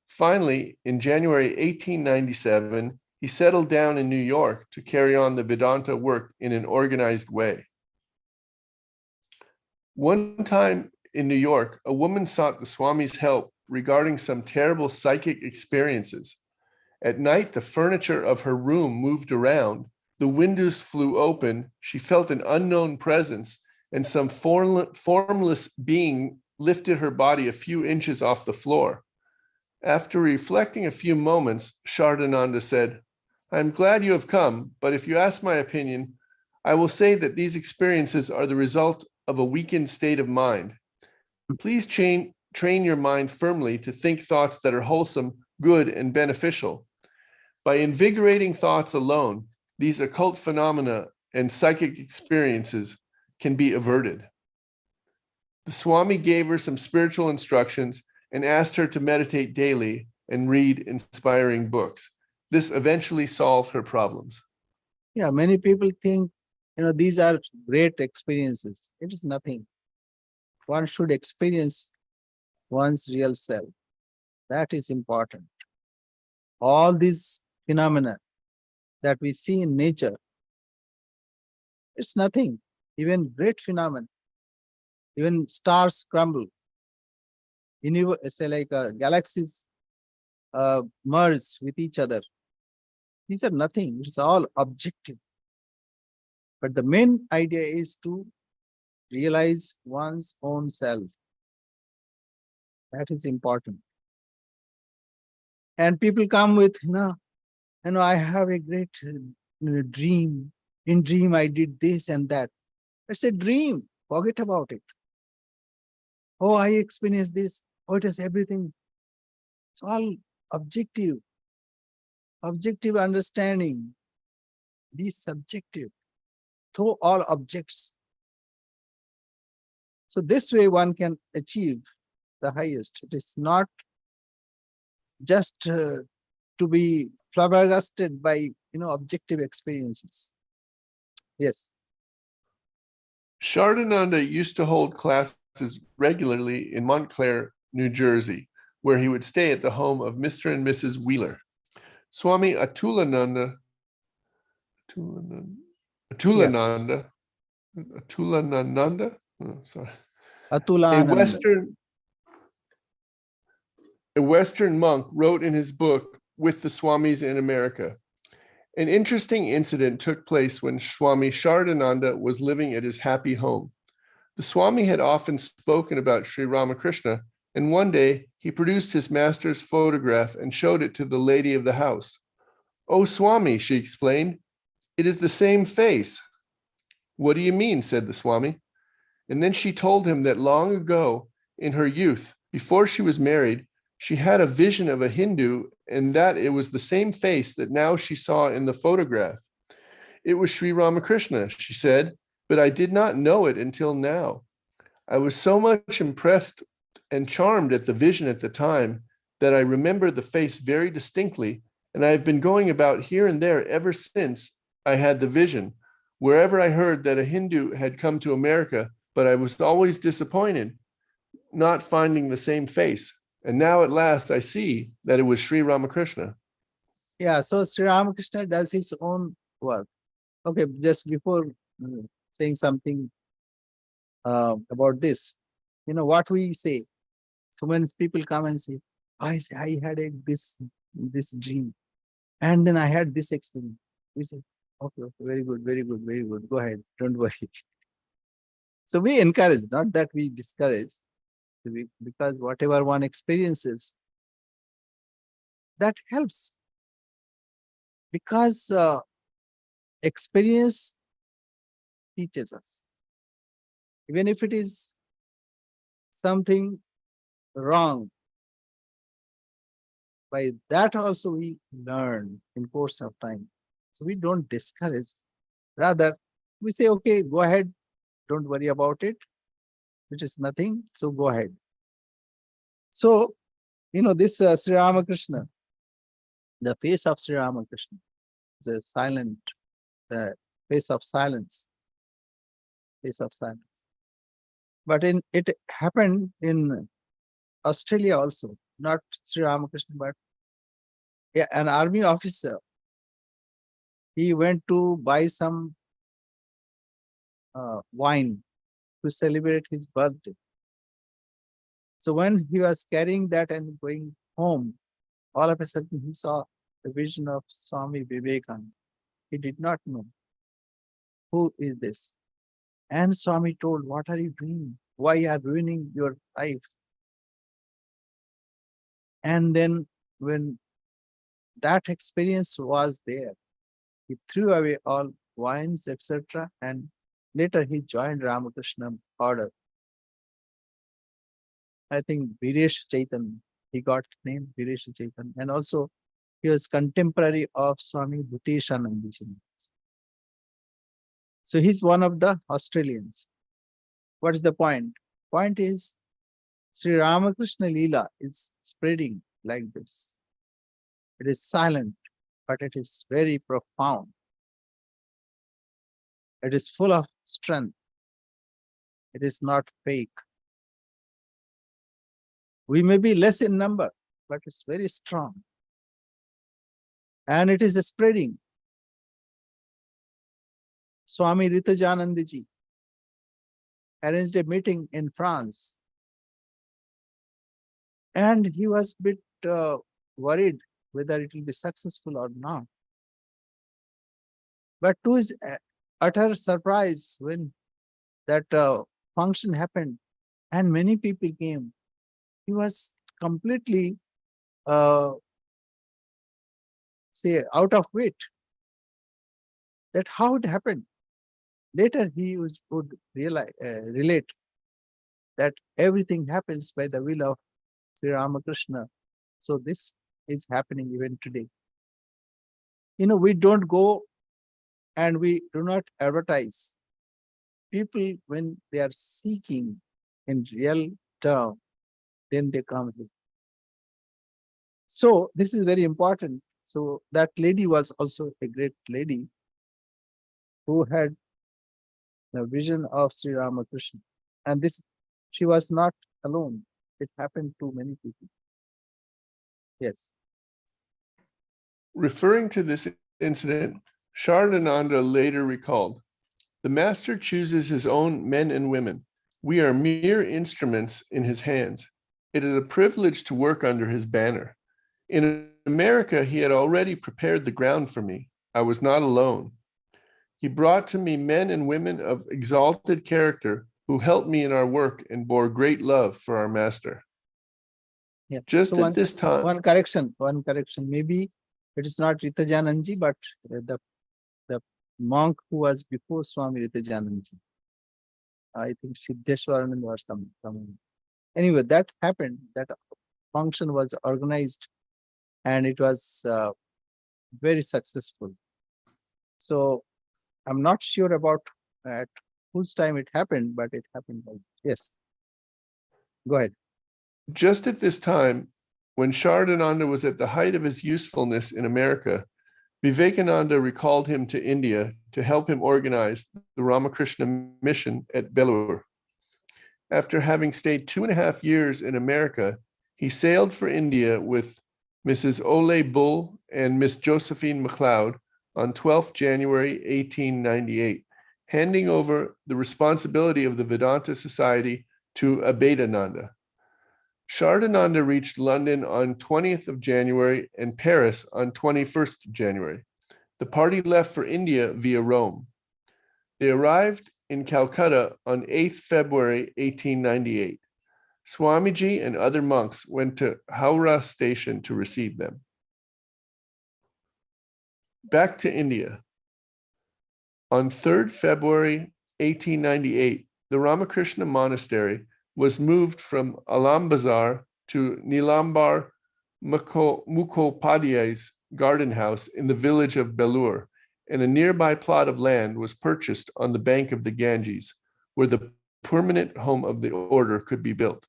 Finally, in January 1897, he settled down in New York to carry on the Vedanta work in an organized way. One time in New York, a woman sought the Swami's help regarding some terrible psychic experiences. At night, the furniture of her room moved around, the windows flew open, she felt an unknown presence, and some formless being lifted her body a few inches off the floor. After reflecting a few moments, Saradananda said, "I am glad you have come, but if you ask my opinion, I will say that these experiences are the result of a weakened state of mind. Please train your mind firmly to think thoughts that are wholesome, good, and beneficial. By invigorating thoughts alone, these occult phenomena and psychic experiences can be averted." The Swami gave her some spiritual instructions and asked her to meditate daily, and read inspiring books. This eventually solved her problems. Yeah, many people think, these are great experiences. It is nothing. One should experience one's real self. That is important. All these phenomena that we see in nature, it's nothing. Even great phenomena, even stars crumble. Say like galaxies merge with each other. These are nothing. It's all objective. But the main idea is to realize one's own self. That is important. And people come with, I have a great dream. In dream, I did this and that. It's a dream. Forget about it. Oh, I experienced this. Oh, it is everything. It's all objective. Objective understanding. Be subjective. Throw all objects. So this way one can achieve the highest. It is not just to be flabbergasted by objective experiences. Yes. Sarada used to hold classes regularly in Montclair, New Jersey, where he would stay at the home of Mr. and Mrs. Wheeler. Swami Atulananda, sorry, Atula Ananda. A Western monk wrote in his book, With the Swamis in America. An interesting incident took place when Swami Sarada was living at his happy home. The Swami had often spoken about Sri Ramakrishna, and one day he produced his master's photograph and showed it to the lady of the house. "Oh, Swami," she explained, "it is the same face." "What do you mean?" said the Swami. And then she told him that long ago, in her youth, before she was married, she had a vision of a Hindu and that it was the same face that now she saw in the photograph. It was Sri Ramakrishna, she said, but I did not know it until now. I was so much impressed and charmed at the vision at the time that I remember the face very distinctly, and I have been going about here and there ever since I had the vision, wherever I heard that a Hindu had come to America, but I was always disappointed, not finding the same face. And now at last I see that it was Sri Ramakrishna. Yeah, so Sri Ramakrishna does his own work. Okay, just before saying something about this, what we say. So when people come and say, I had this dream, and then I had this experience. We say, okay, very good, very good, very good. Go ahead, don't worry. So we encourage, not that we discourage, because whatever one experiences, that helps. Because experience teaches us. Even if it is something wrong, by that also we learn in course of time. So we don't discourage. Rather, we say, okay, go ahead. Don't worry about it. It is nothing. So go ahead. So, this Sri Ramakrishna, the face of Sri Ramakrishna, the silent, the face of silence, face of silence. But it happened in Australia also, not Sri Ramakrishna, but an army officer. He went to buy some wine to celebrate his birthday. So when he was carrying that and going home, all of a sudden he saw the vision of Swami Vivekananda. He did not know who is this. And Swami told, what are you doing? Why you are ruining your life? And then when that experience was there, he threw away all wines, etc. And later he joined Ramakrishna order. I think Viresh Chaitanya, he got named Viresh Chaitanya. And also he was contemporary of Swami Bhuteshanandji. So he's one of the Australians. What is the point? Point is, Sri Ramakrishna Leela is spreading like this. It is silent, but it is very profound. It is full of strength. It is not fake. We may be less in number, but it's very strong. And it is spreading. Swami Ritajanandji arranged a meeting in France. And he was a bit worried whether it will be successful or not. But to his utter surprise, when that function happened and many people came, he was completely say out of wit that how it happened. Later he would realize, relate that everything happens by the will of Sri Ramakrishna. So this is happening even today. We don't go and we do not advertise. People, when they are seeking in real term, then they come here. So this is very important. So that lady was also a great lady who had the vision of Sri Ramakrishna. And this, she was not alone. It happened to many people. Yes. Referring to this incident, Saradananda later recalled, "The master chooses his own men and women. We are mere instruments in his hands. It is a privilege to work under his banner. In America, he had already prepared the ground for me. I was not alone. He brought to me men and women of exalted character who helped me in our work and bore great love for our master." Yeah. Just So at this time, one correction. Maybe it is not Ritajanandji, but the monk who was before Swami Ritajanandji. I think Siddheshwaranand or some. Anyway, that happened. That function was organized, and it was very successful. So I'm not sure about at whose time it happened, but it happened. Yes. Go ahead. just at this time, when Saradananda was at the height of his usefulness in America, Vivekananda recalled him to India to help him organize the Ramakrishna mission at Belur. After having stayed 2.5 years in America, he sailed for India with Mrs. Ole Bull and Miss Josephine MacLeod on 12th January 1898, handing over the responsibility of the Vedanta Society to Abhedananda. Saradananda reached London on 20th of January and Paris on 21st January. The party left for India via Rome. They arrived in Calcutta on 8th February 1898. Swamiji and other monks went to Howrah station to receive them. Back to India. On 3rd February 1898, the Ramakrishna Monastery was moved from Alambazar to Nilambar Mukhopadhyay's garden house in the village of Belur, and a nearby plot of land was purchased on the bank of the Ganges, where the permanent home of the order could be built.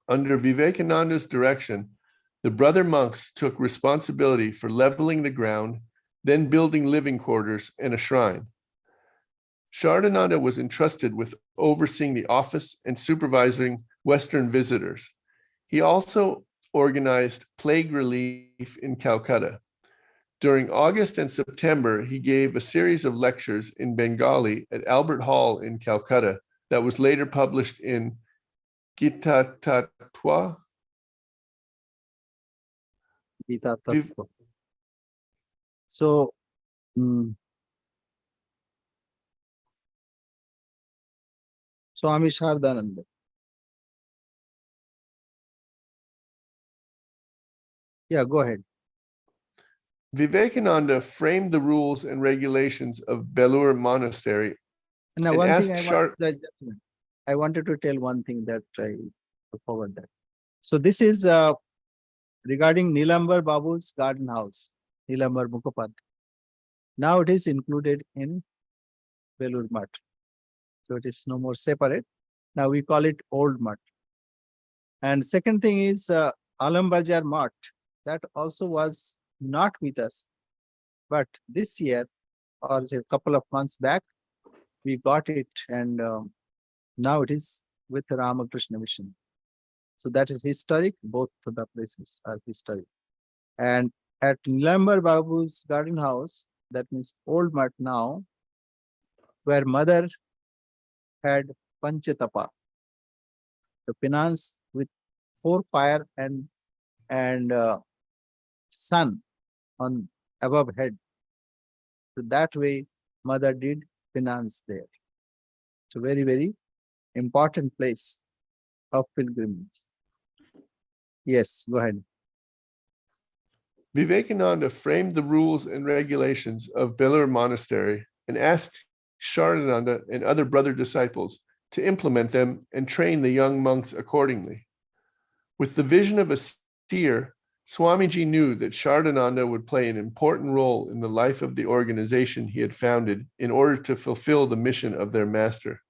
Under Vivekananda's direction, the brother monks took responsibility for leveling the ground, then building living quarters and a shrine. Saradananda was entrusted with overseeing the office and supervising Western visitors. He also organized plague relief in Calcutta. During August and September, he gave a series of lectures in Bengali at Albert Hall in Calcutta that was later published in Gita Tattva. Gita Tattva. So, Swami Saradananda. Yeah, go ahead. Vivekananda framed the rules and regulations of Belur Monastery. Now, and one asked thing I wanted to tell one thing that I forgot that. So this is regarding Nilambar Babu's garden house, Nilambar Mukhopadhyay. Now it is included in Belur Mutt. So it is no more separate. Now we call it Old Mutt. And second thing is Alambazar Mutt. that also was not with us. But this year, or a couple of months back, we got it, and now it is with Ramakrishna Mission. So that is historic. Both of the places are historic. And at Nilambar Babu's garden house, that means Old Mutt now, where mother had Panchatapa, the penance with 4 fire and sun on above head. So that way, mother did penance there. So very, very important place of pilgrimage. Yes, go ahead. Vivekananda framed the rules and regulations of Belur Monastery and asked Sharadananda and other brother disciples to implement them and train the young monks accordingly. With the vision of a seer, Swamiji knew that Sharadananda would play an important role in the life of the organization he had founded in order to fulfill the mission of their master.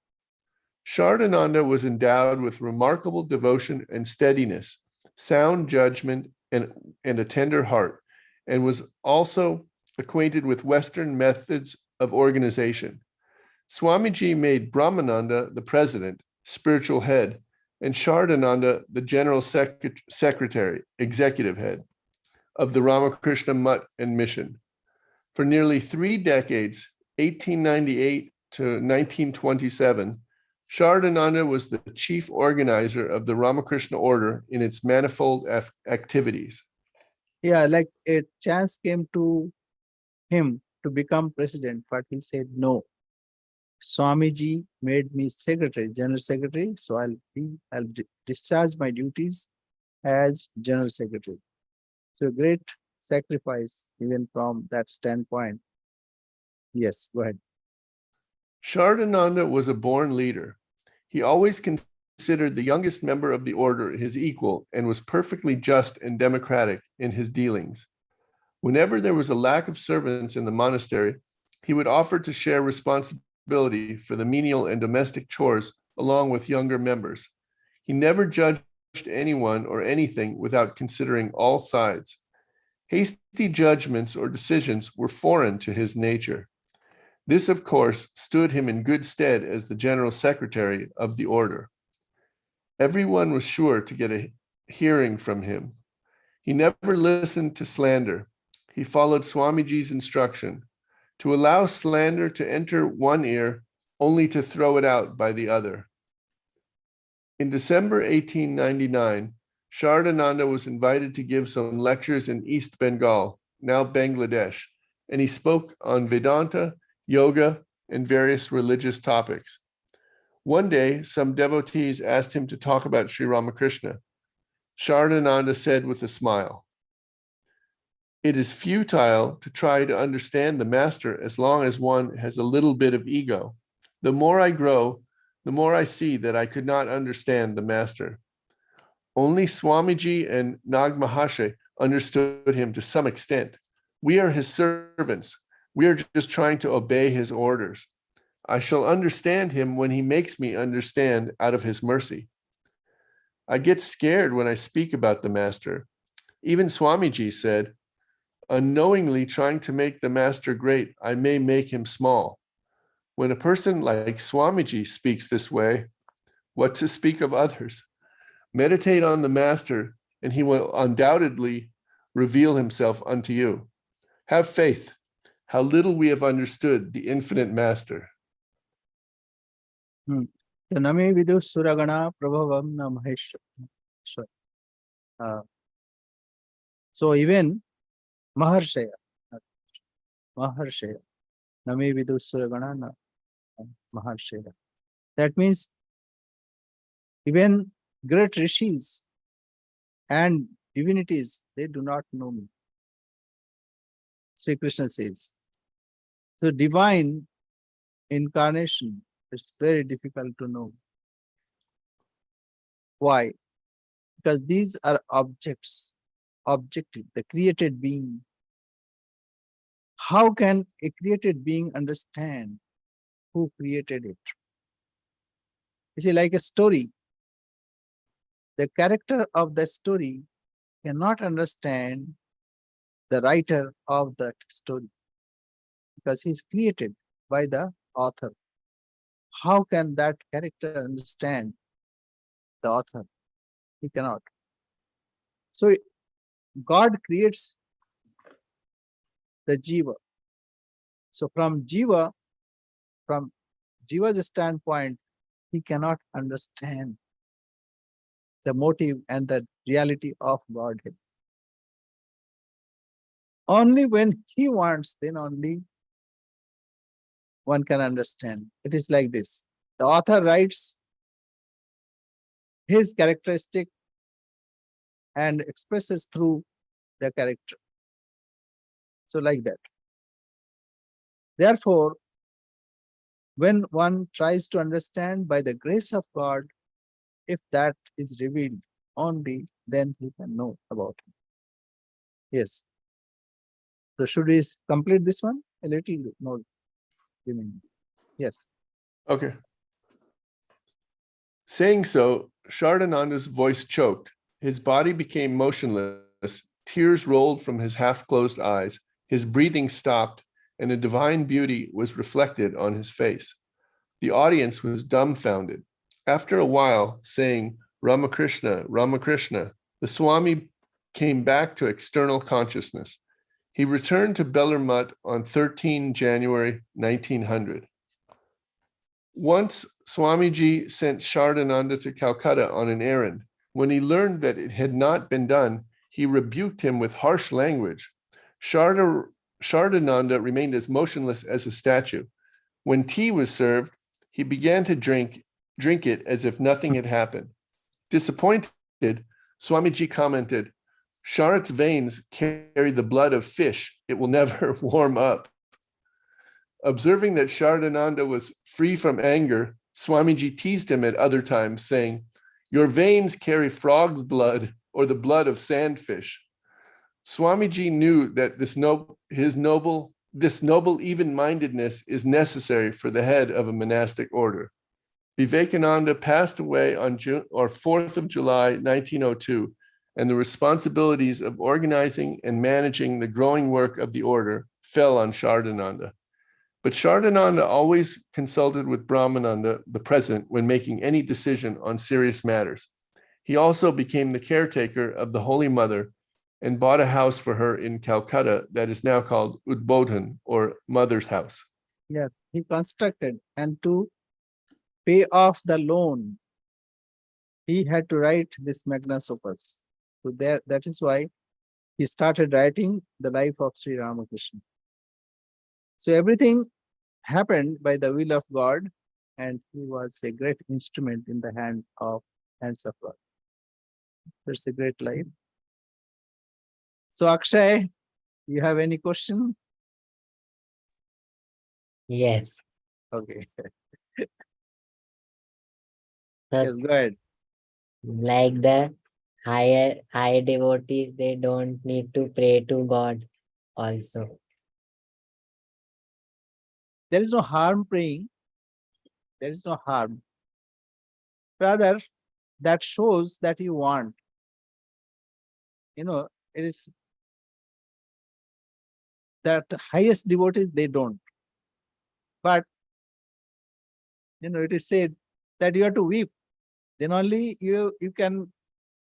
Sharadananda was endowed with remarkable devotion and steadiness, sound judgment, and a tender heart, and was also acquainted with Western methods of organization. Swamiji made Brahmananda the president, spiritual head, and Sharadananda the general secretary, executive head of the Ramakrishna Mutt and Mission. For nearly 3 decades, 1898 to 1927, Sharadananda was the chief organizer of the Ramakrishna order in its manifold activities. Yeah, like a chance came to him to become president, but he said no. Swamiji made me secretary, general secretary, so I'll discharge my duties as general secretary. So a great sacrifice even from that standpoint. Yes, go ahead. Sharadananda was a born leader. He always considered the youngest member of the order his equal and was perfectly just and democratic in his dealings. Whenever there was a lack of servants in the monastery, he would offer to share responsibility for the menial and domestic chores along with younger members. He never judged anyone or anything without considering all sides. Hasty judgments or decisions were foreign to his nature. This, of course, stood him in good stead as the general secretary of the order. Everyone was sure to get a hearing from him. He never listened to slander. He followed Swamiji's instruction to allow slander to enter one ear, only to throw it out by the other. In December 1899, Sharadananda was invited to give some lectures in East Bengal, now Bangladesh, and he spoke on Vedanta, yoga, and various religious topics. One day, some devotees asked him to talk about Sri Ramakrishna. Sharadananda said with a smile, "It is futile to try to understand the master as long as one has a little bit of ego. The more I grow, the more I see that I could not understand the master. Only Swamiji and Nag Mahasaya understood him to some extent. We are his servants. We are just trying to obey his orders. I shall understand him when he makes me understand out of his mercy. I get scared when I speak about the master. Even Swamiji said, unknowingly trying to make the master great, I may make him small. When a person like Swamiji speaks this way, what to speak of others? Meditate on the master, and he will undoubtedly reveal himself unto you. Have faith. How little we have understood the infinite master." Name vidu suragana prabhavam na mahesh. So even Maharshaya, Name vidu suragana na Maharshaya. That means even great rishis and divinities, they do not know me. Sri Krishna says. So divine incarnation, it's very difficult to know. Why? Because these are objects, objective, the created being. How can a created being understand who created it? You see, like a story, the character of the story cannot understand the writer of that story because he's created by the author. How can that character understand the author? He cannot. So God creates the jiva. So from jiva's standpoint, he cannot understand the motive and the reality of Godhead. Only when he wants, then only one can understand. It is like this. The author writes his characteristic and expresses through the character. So like that. Therefore, when one tries to understand by the grace of God, if that is revealed only, then he can know about it. Yes. So should we complete this one? A little more remaining. Yes. Okay. Saying so, Shardananda's voice choked. His body became motionless. Tears rolled from his half-closed eyes. His breathing stopped, and a divine beauty was reflected on his face. The audience was dumbfounded. After a while, saying, Ramakrishna, Ramakrishna, the Swami came back to external consciousness. He returned to Bellarmut on 13 January 1900. Once Swamiji sent Shardananda to Calcutta on an errand. When he learned that it had not been done, he rebuked him with harsh language. Shardananda remained as motionless as a statue. When tea was served, he began to drink it as if nothing had happened. Disappointed, Swamiji commented, Sharat's veins carry the blood of fish. It will never warm up. Observing that Shardananda was free from anger, Swamiji teased him at other times, saying, Your veins carry frog's blood or the blood of sandfish. Swamiji knew that this noble even-mindedness is necessary for the head of a monastic order. Vivekananda passed away on 4th of July, 1902, and the responsibilities of organizing and managing the growing work of the order fell on Shardananda. But Shardananda always consulted with Brahmananda, the president, when making any decision on serious matters. He also became the caretaker of the Holy Mother and bought a house for her in Calcutta that is now called Udbodhan, or Mother's House. Yes, he constructed, and to pay off the loan, he had to write this magnus opus. So that is why he started writing the life of Sri Ramakrishna. So everything happened by the will of God, and he was a great instrument in the hands of God. That's a great life. So Akshay, you have any question? Yes. Okay. But Yes, go ahead. like the higher devotees, they don't need to pray to God also. There is no harm praying. There is no harm. Rather, that shows that you want. It is that highest devotees, they don't. But, it is said that you have to weep. Then only you can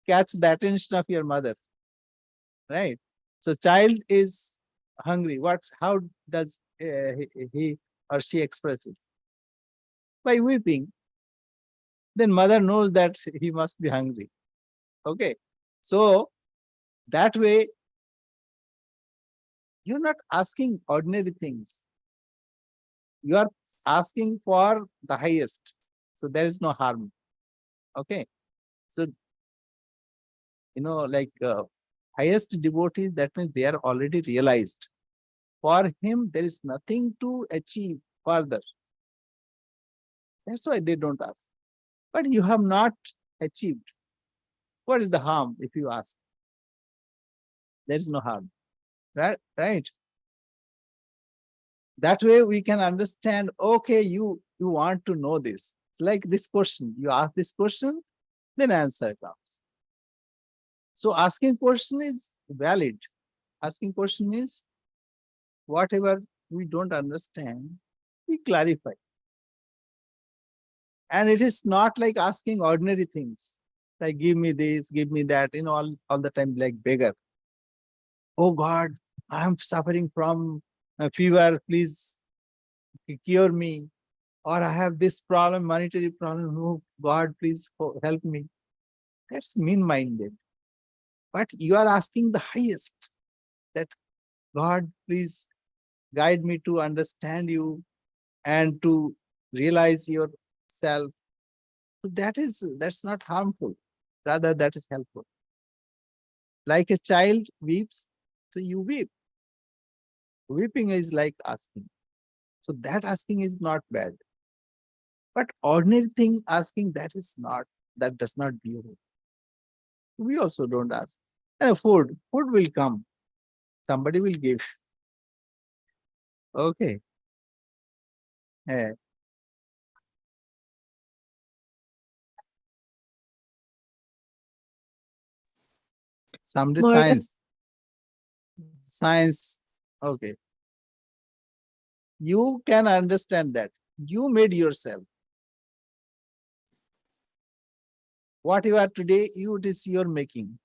catch the attention of your mother. Right? So child is hungry. How does he or she expresses? By weeping. Then mother knows that he must be hungry. Okay. So that way, you're not asking ordinary things. You are asking for the highest. So there is no harm. Okay. So, like highest devotees, that means they are already realized. For him, there is nothing to achieve further. That's why they don't ask. But you have not achieved. What is the harm if you ask? There is no harm. Right? That way we can understand, okay, you want to know this. It's like this question. You ask this question, then answer comes. So asking question is valid. Asking question is whatever we don't understand, we clarify. And it is not like asking ordinary things, like give me this, give me that, all the time like beggar. Oh God, I'm suffering from a fever, please cure me. Or I have this problem, monetary problem. Oh God, please help me. That's mean-minded. But you are asking the highest, that God, please guide me to understand you and to realize yourself. So that's not harmful. Rather, that is helpful. Like a child weeps, so you weep. Weeping is like asking. So that asking is not bad. But ordinary thing asking, that does not behave. We also don't ask. And food will come. Somebody will give. Okay. Eh, someday Morgan. science. Okay. You can understand that. You made yourself. What you are today, it is your making.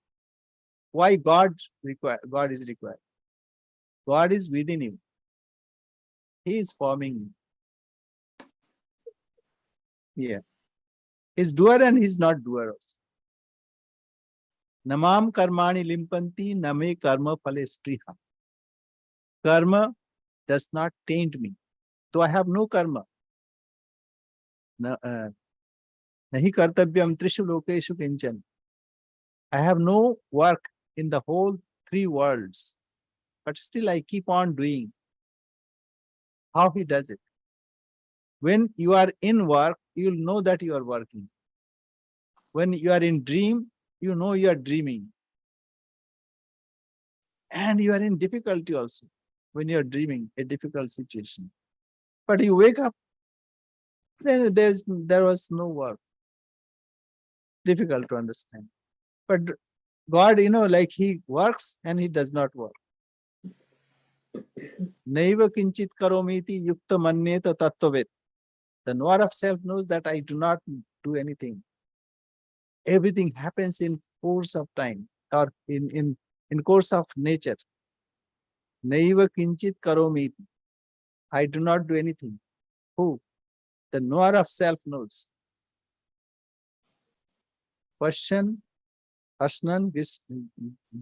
Why God is required? God is within you. He is forming you. Yeah. He's doer and he's not doer also. Namam karmani limpanti name karma phale spriha. Karma does not taint me. So I have no karma. Nahi kartavyam trishu lokeshu kinchan. I have no work in the whole three worlds. But still I keep on doing. How he does it? When you are in work, you'll know that you are working. When you are in dream, you know you are dreaming. And you are in difficulty also. When you are dreaming, a difficult situation. But you wake up, then there was no work. Difficult to understand. But God, like he works and he does not work. Naiva kinchit karomiti yukta manyeta tattvavet. The knower of self knows that I do not do anything. Everything happens in course of time or in course of nature. Naiva kinchit karomiti. I do not do anything. Who? The knower of self knows. Question, ashnan,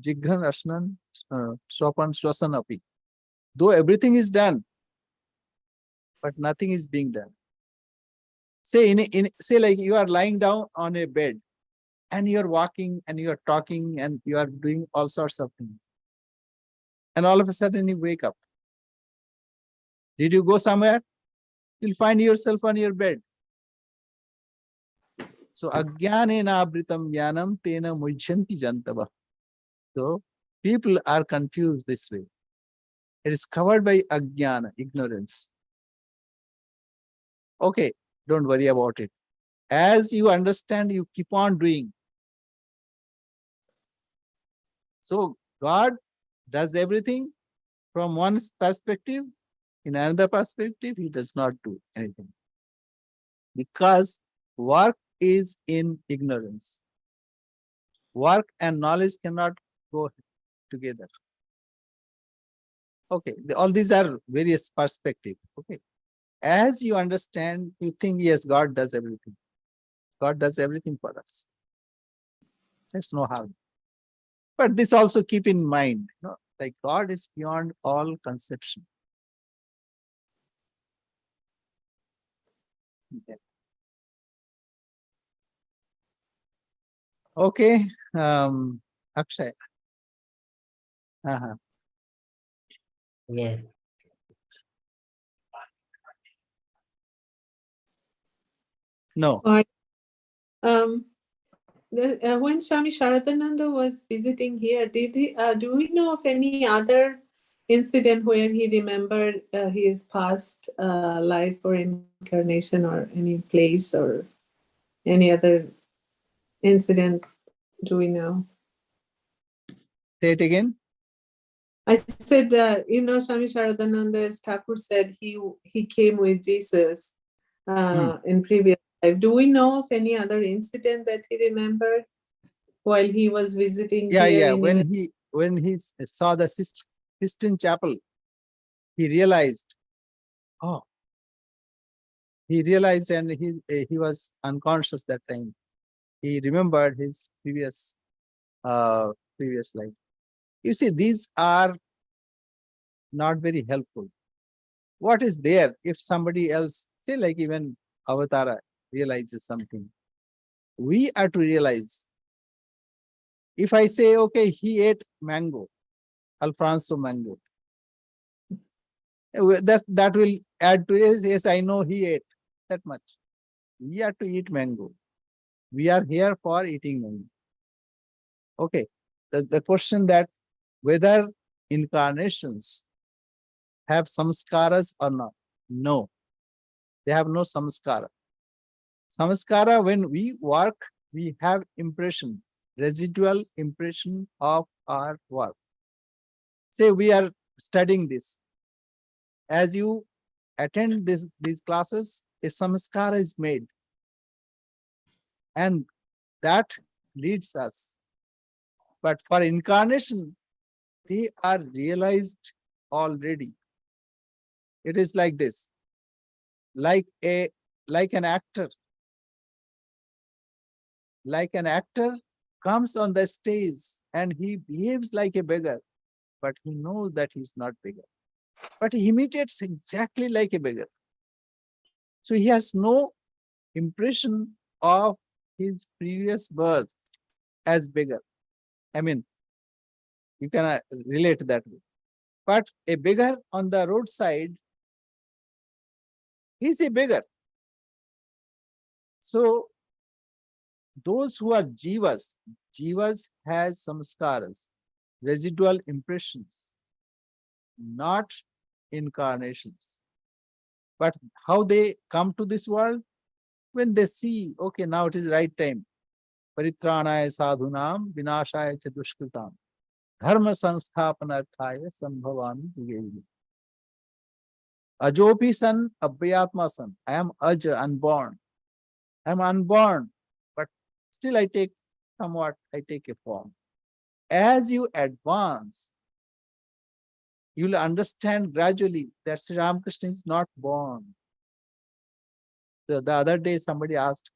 jighan, ashnan, swapan, swasanapi. Though everything is done, but nothing is being done. Say say like you are lying down on a bed and you are walking and you are talking and you are doing all sorts of things. And all of a sudden you wake up. Did you go somewhere? You'll find yourself on your bed. So ajnanena abritam jnanam tena mujhanti jantava. So people are confused this way. It is covered by ajnana, ignorance. Okay, don't worry about it. As you understand, you keep on doing. So God does everything from one perspective. In another perspective, he does not do anything. Because work is in ignorance. Work and knowledge cannot go together. Okay, all these are various perspectives. Okay. As you understand, you think, yes, God does everything. God does everything for us. There's no harm. But this also keep in mind, like God is beyond all conception. Yeah. Okay, Akshay. Yes. No. When Swami Sharadananda was visiting here, do we know of any other incident where he remembered his past life or incarnation or any place or any other incident? Do we know? Say it again. I said, Swami Sharadananda's Thakur said he came with Jesus in previous life. Do we know of any other incident that he remembered while he was visiting Yeah, here yeah. in When he saw the Sistine Chapel, he realized, oh, he realized, and he was unconscious that time. He remembered his previous life. You see, these are not very helpful. What is there if somebody else, say like even Avatara, realizes something? We are to realize. If I say, okay, he ate mango, Alfonso mango, that will add to it. Yes, I know he ate that much. We are to eat mango. We are here for eating mango. Okay. The question that whether incarnations have samskaras or not. No, they have no samskara. Samskara, when we work, we have impression, residual impression of our work. Say we are studying this. As you attend these classes, a samskara is made. And that leads us. But for incarnation, they are realized already. It is like this, like an actor. Like an actor comes on the stage and he behaves like a beggar, but he knows that he's not beggar. But he imitates exactly like a beggar. So he has no impression of his previous birth as beggar. I mean, you can relate that way. But a beggar on the roadside, he's a beggar. So those who are jivas has samskaras, residual impressions, not incarnations. But how they come to this world? When they see, okay, now it is right time. Paritranaya sadhunam vinashaya cha dushkritam dharma sansthapanarthaya sambhavami yuge. Ajopi san abhyatma san. I am aja, unborn. I am unborn, but still I take a form. As you advance, you will understand gradually that Sri Ramakrishna is not born. So the other day somebody asked,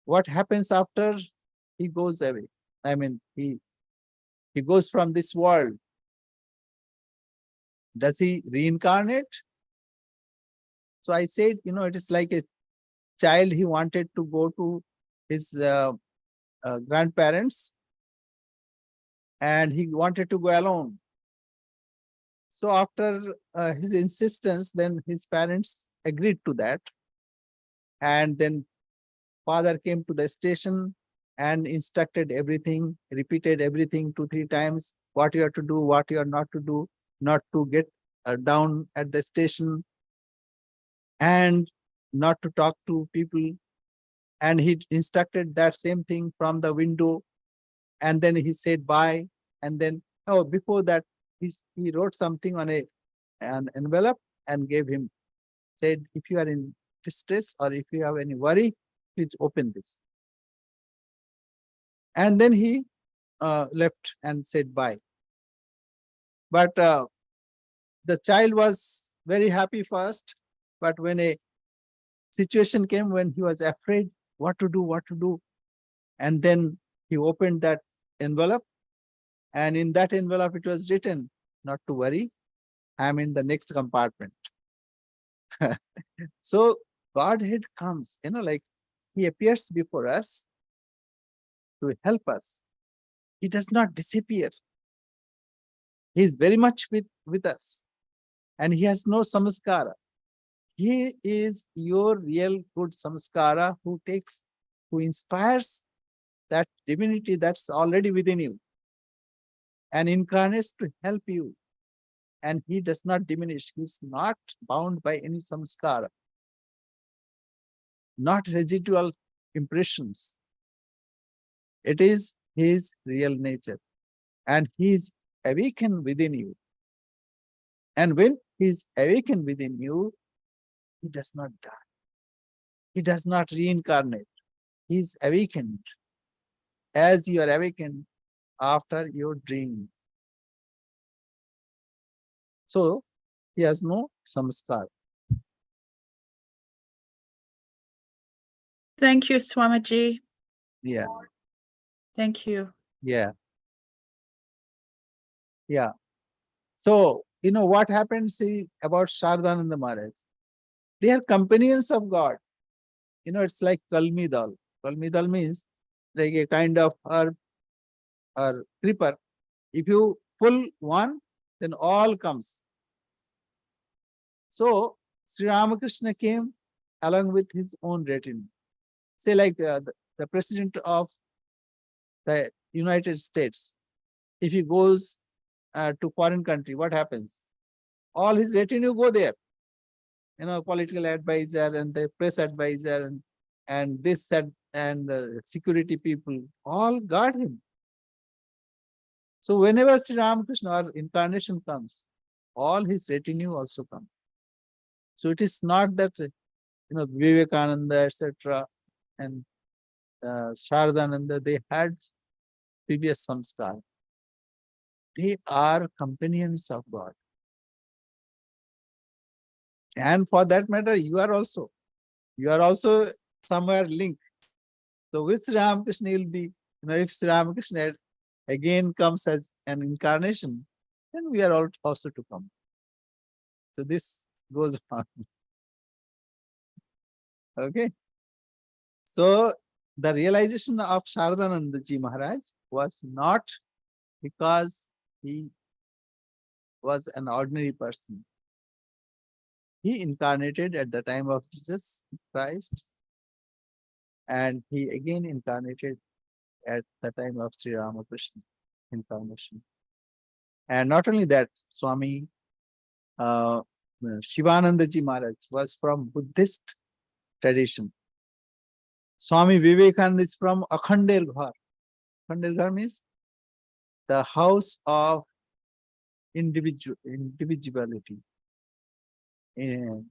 what happens after he goes away? I mean, he goes from this world. Does he reincarnate? So I said, it is like a child. He wanted to go to his grandparents and he wanted to go alone. So after his insistence, then his parents agreed to that. And then father came to the station and instructed everything, repeated everything 2-3 times, what you have to do, what you are not to do, not to get down at the station and not to talk to people. And he instructed that same thing from the window. And then he said bye. And then, before that, he wrote something on an envelope and gave him, said, if you are in distress or if you have any worry, please open this. And then he left and said bye. But the child was very happy first, but when a situation came when he was afraid what to do, and then he opened that envelope, and in that envelope it was written, not to worry, I'm in the next compartment. So Godhead comes, like he appears before us to help us. He does not disappear. He is very much with us. And he has no samskara. He is your real good samskara who inspires that divinity that's already within you and incarnates to help you. And he does not diminish. He's not bound by any samskara, not residual impressions. It is his real nature, and he is awakened within you. And when he is awakened within you, he does not die. He does not reincarnate. He is awakened as you are awakened after your dream. So he has no samskar. Thank you, Swamiji. Yeah, Thank you. yeah, yeah. So, what happens about Sharadananda Maharaj? They are companions of God. It's like Kalmidal. Kalmidal means like a kind of herb or creeper. If you pull one, then all comes. So Sri Ramakrishna came along with his own retinue. Say like the president of the United States, if he goes to foreign country, what happens? All his retinue go there. Political advisor and the press advisor and this said and security people all guard him. So whenever Sri Ramakrishna or incarnation comes, all his retinue also come. So it is not that Vivekananda, etc., and Sharadananda, they had previous samskar. They are companions of God. And for that matter, you are also somewhere linked. So with Sri Ramakrishna, you'll be, if Sri Ramakrishna again comes as an incarnation, then we are all also to come. So this goes on. Okay. So the realization of Sharadananda Ji Maharaj was not because he was an ordinary person. He incarnated at the time of Jesus Christ, and he again incarnated at the time of Sri Ramakrishna incarnation. And not only that, Swami Shivananda Ji Maharaj was from Buddhist tradition. Swami Vivekananda is from Akhandir Ghar. Akhandir Ghar means the house of individuality,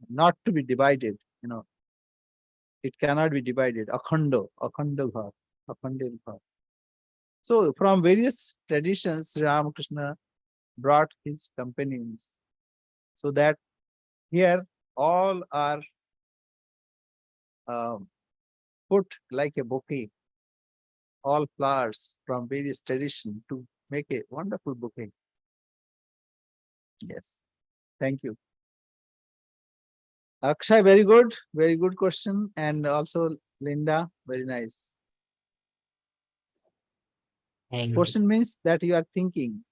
not to be divided. It cannot be divided. Akhanda Ghar, Akhandir Ghar. So from various traditions, Ramakrishna brought his companions, so that here all are put like a bouquet, all flowers from various traditions to make a wonderful bouquet. Yes, thank you. Akshay, very good question, and also Linda, very nice. Thank you. Question means that you are thinking,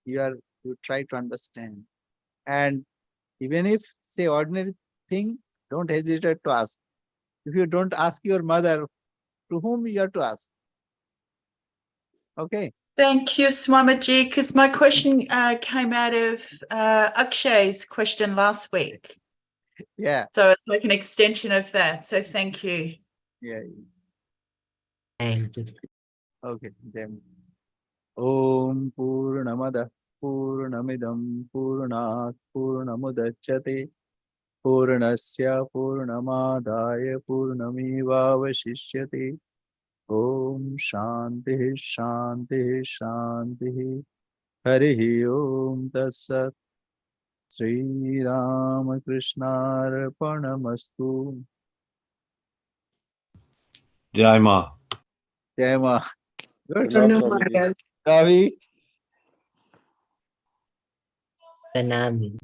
you try to understand, and even if say ordinary thing, don't hesitate to ask. If you don't ask your mother, to whom you have to ask? Okay. Thank you, Swamiji, because my question came out of Akshay's question last week. Yeah. So it's like an extension of that. So thank you. Yeah. Thank you. Okay. Then. Om Purnamada Purnamidam Purnat Purnamudachyate Purnasya Purnamadaya Purnamevavashishyate. Om Shanti Shanti Shanti. Harihi Om Tatsat. Sri Ramakrishna Arpanamastu. Jai Ma. Jai Ma. Good. Pranam Maharaj. Ravi. Pranami.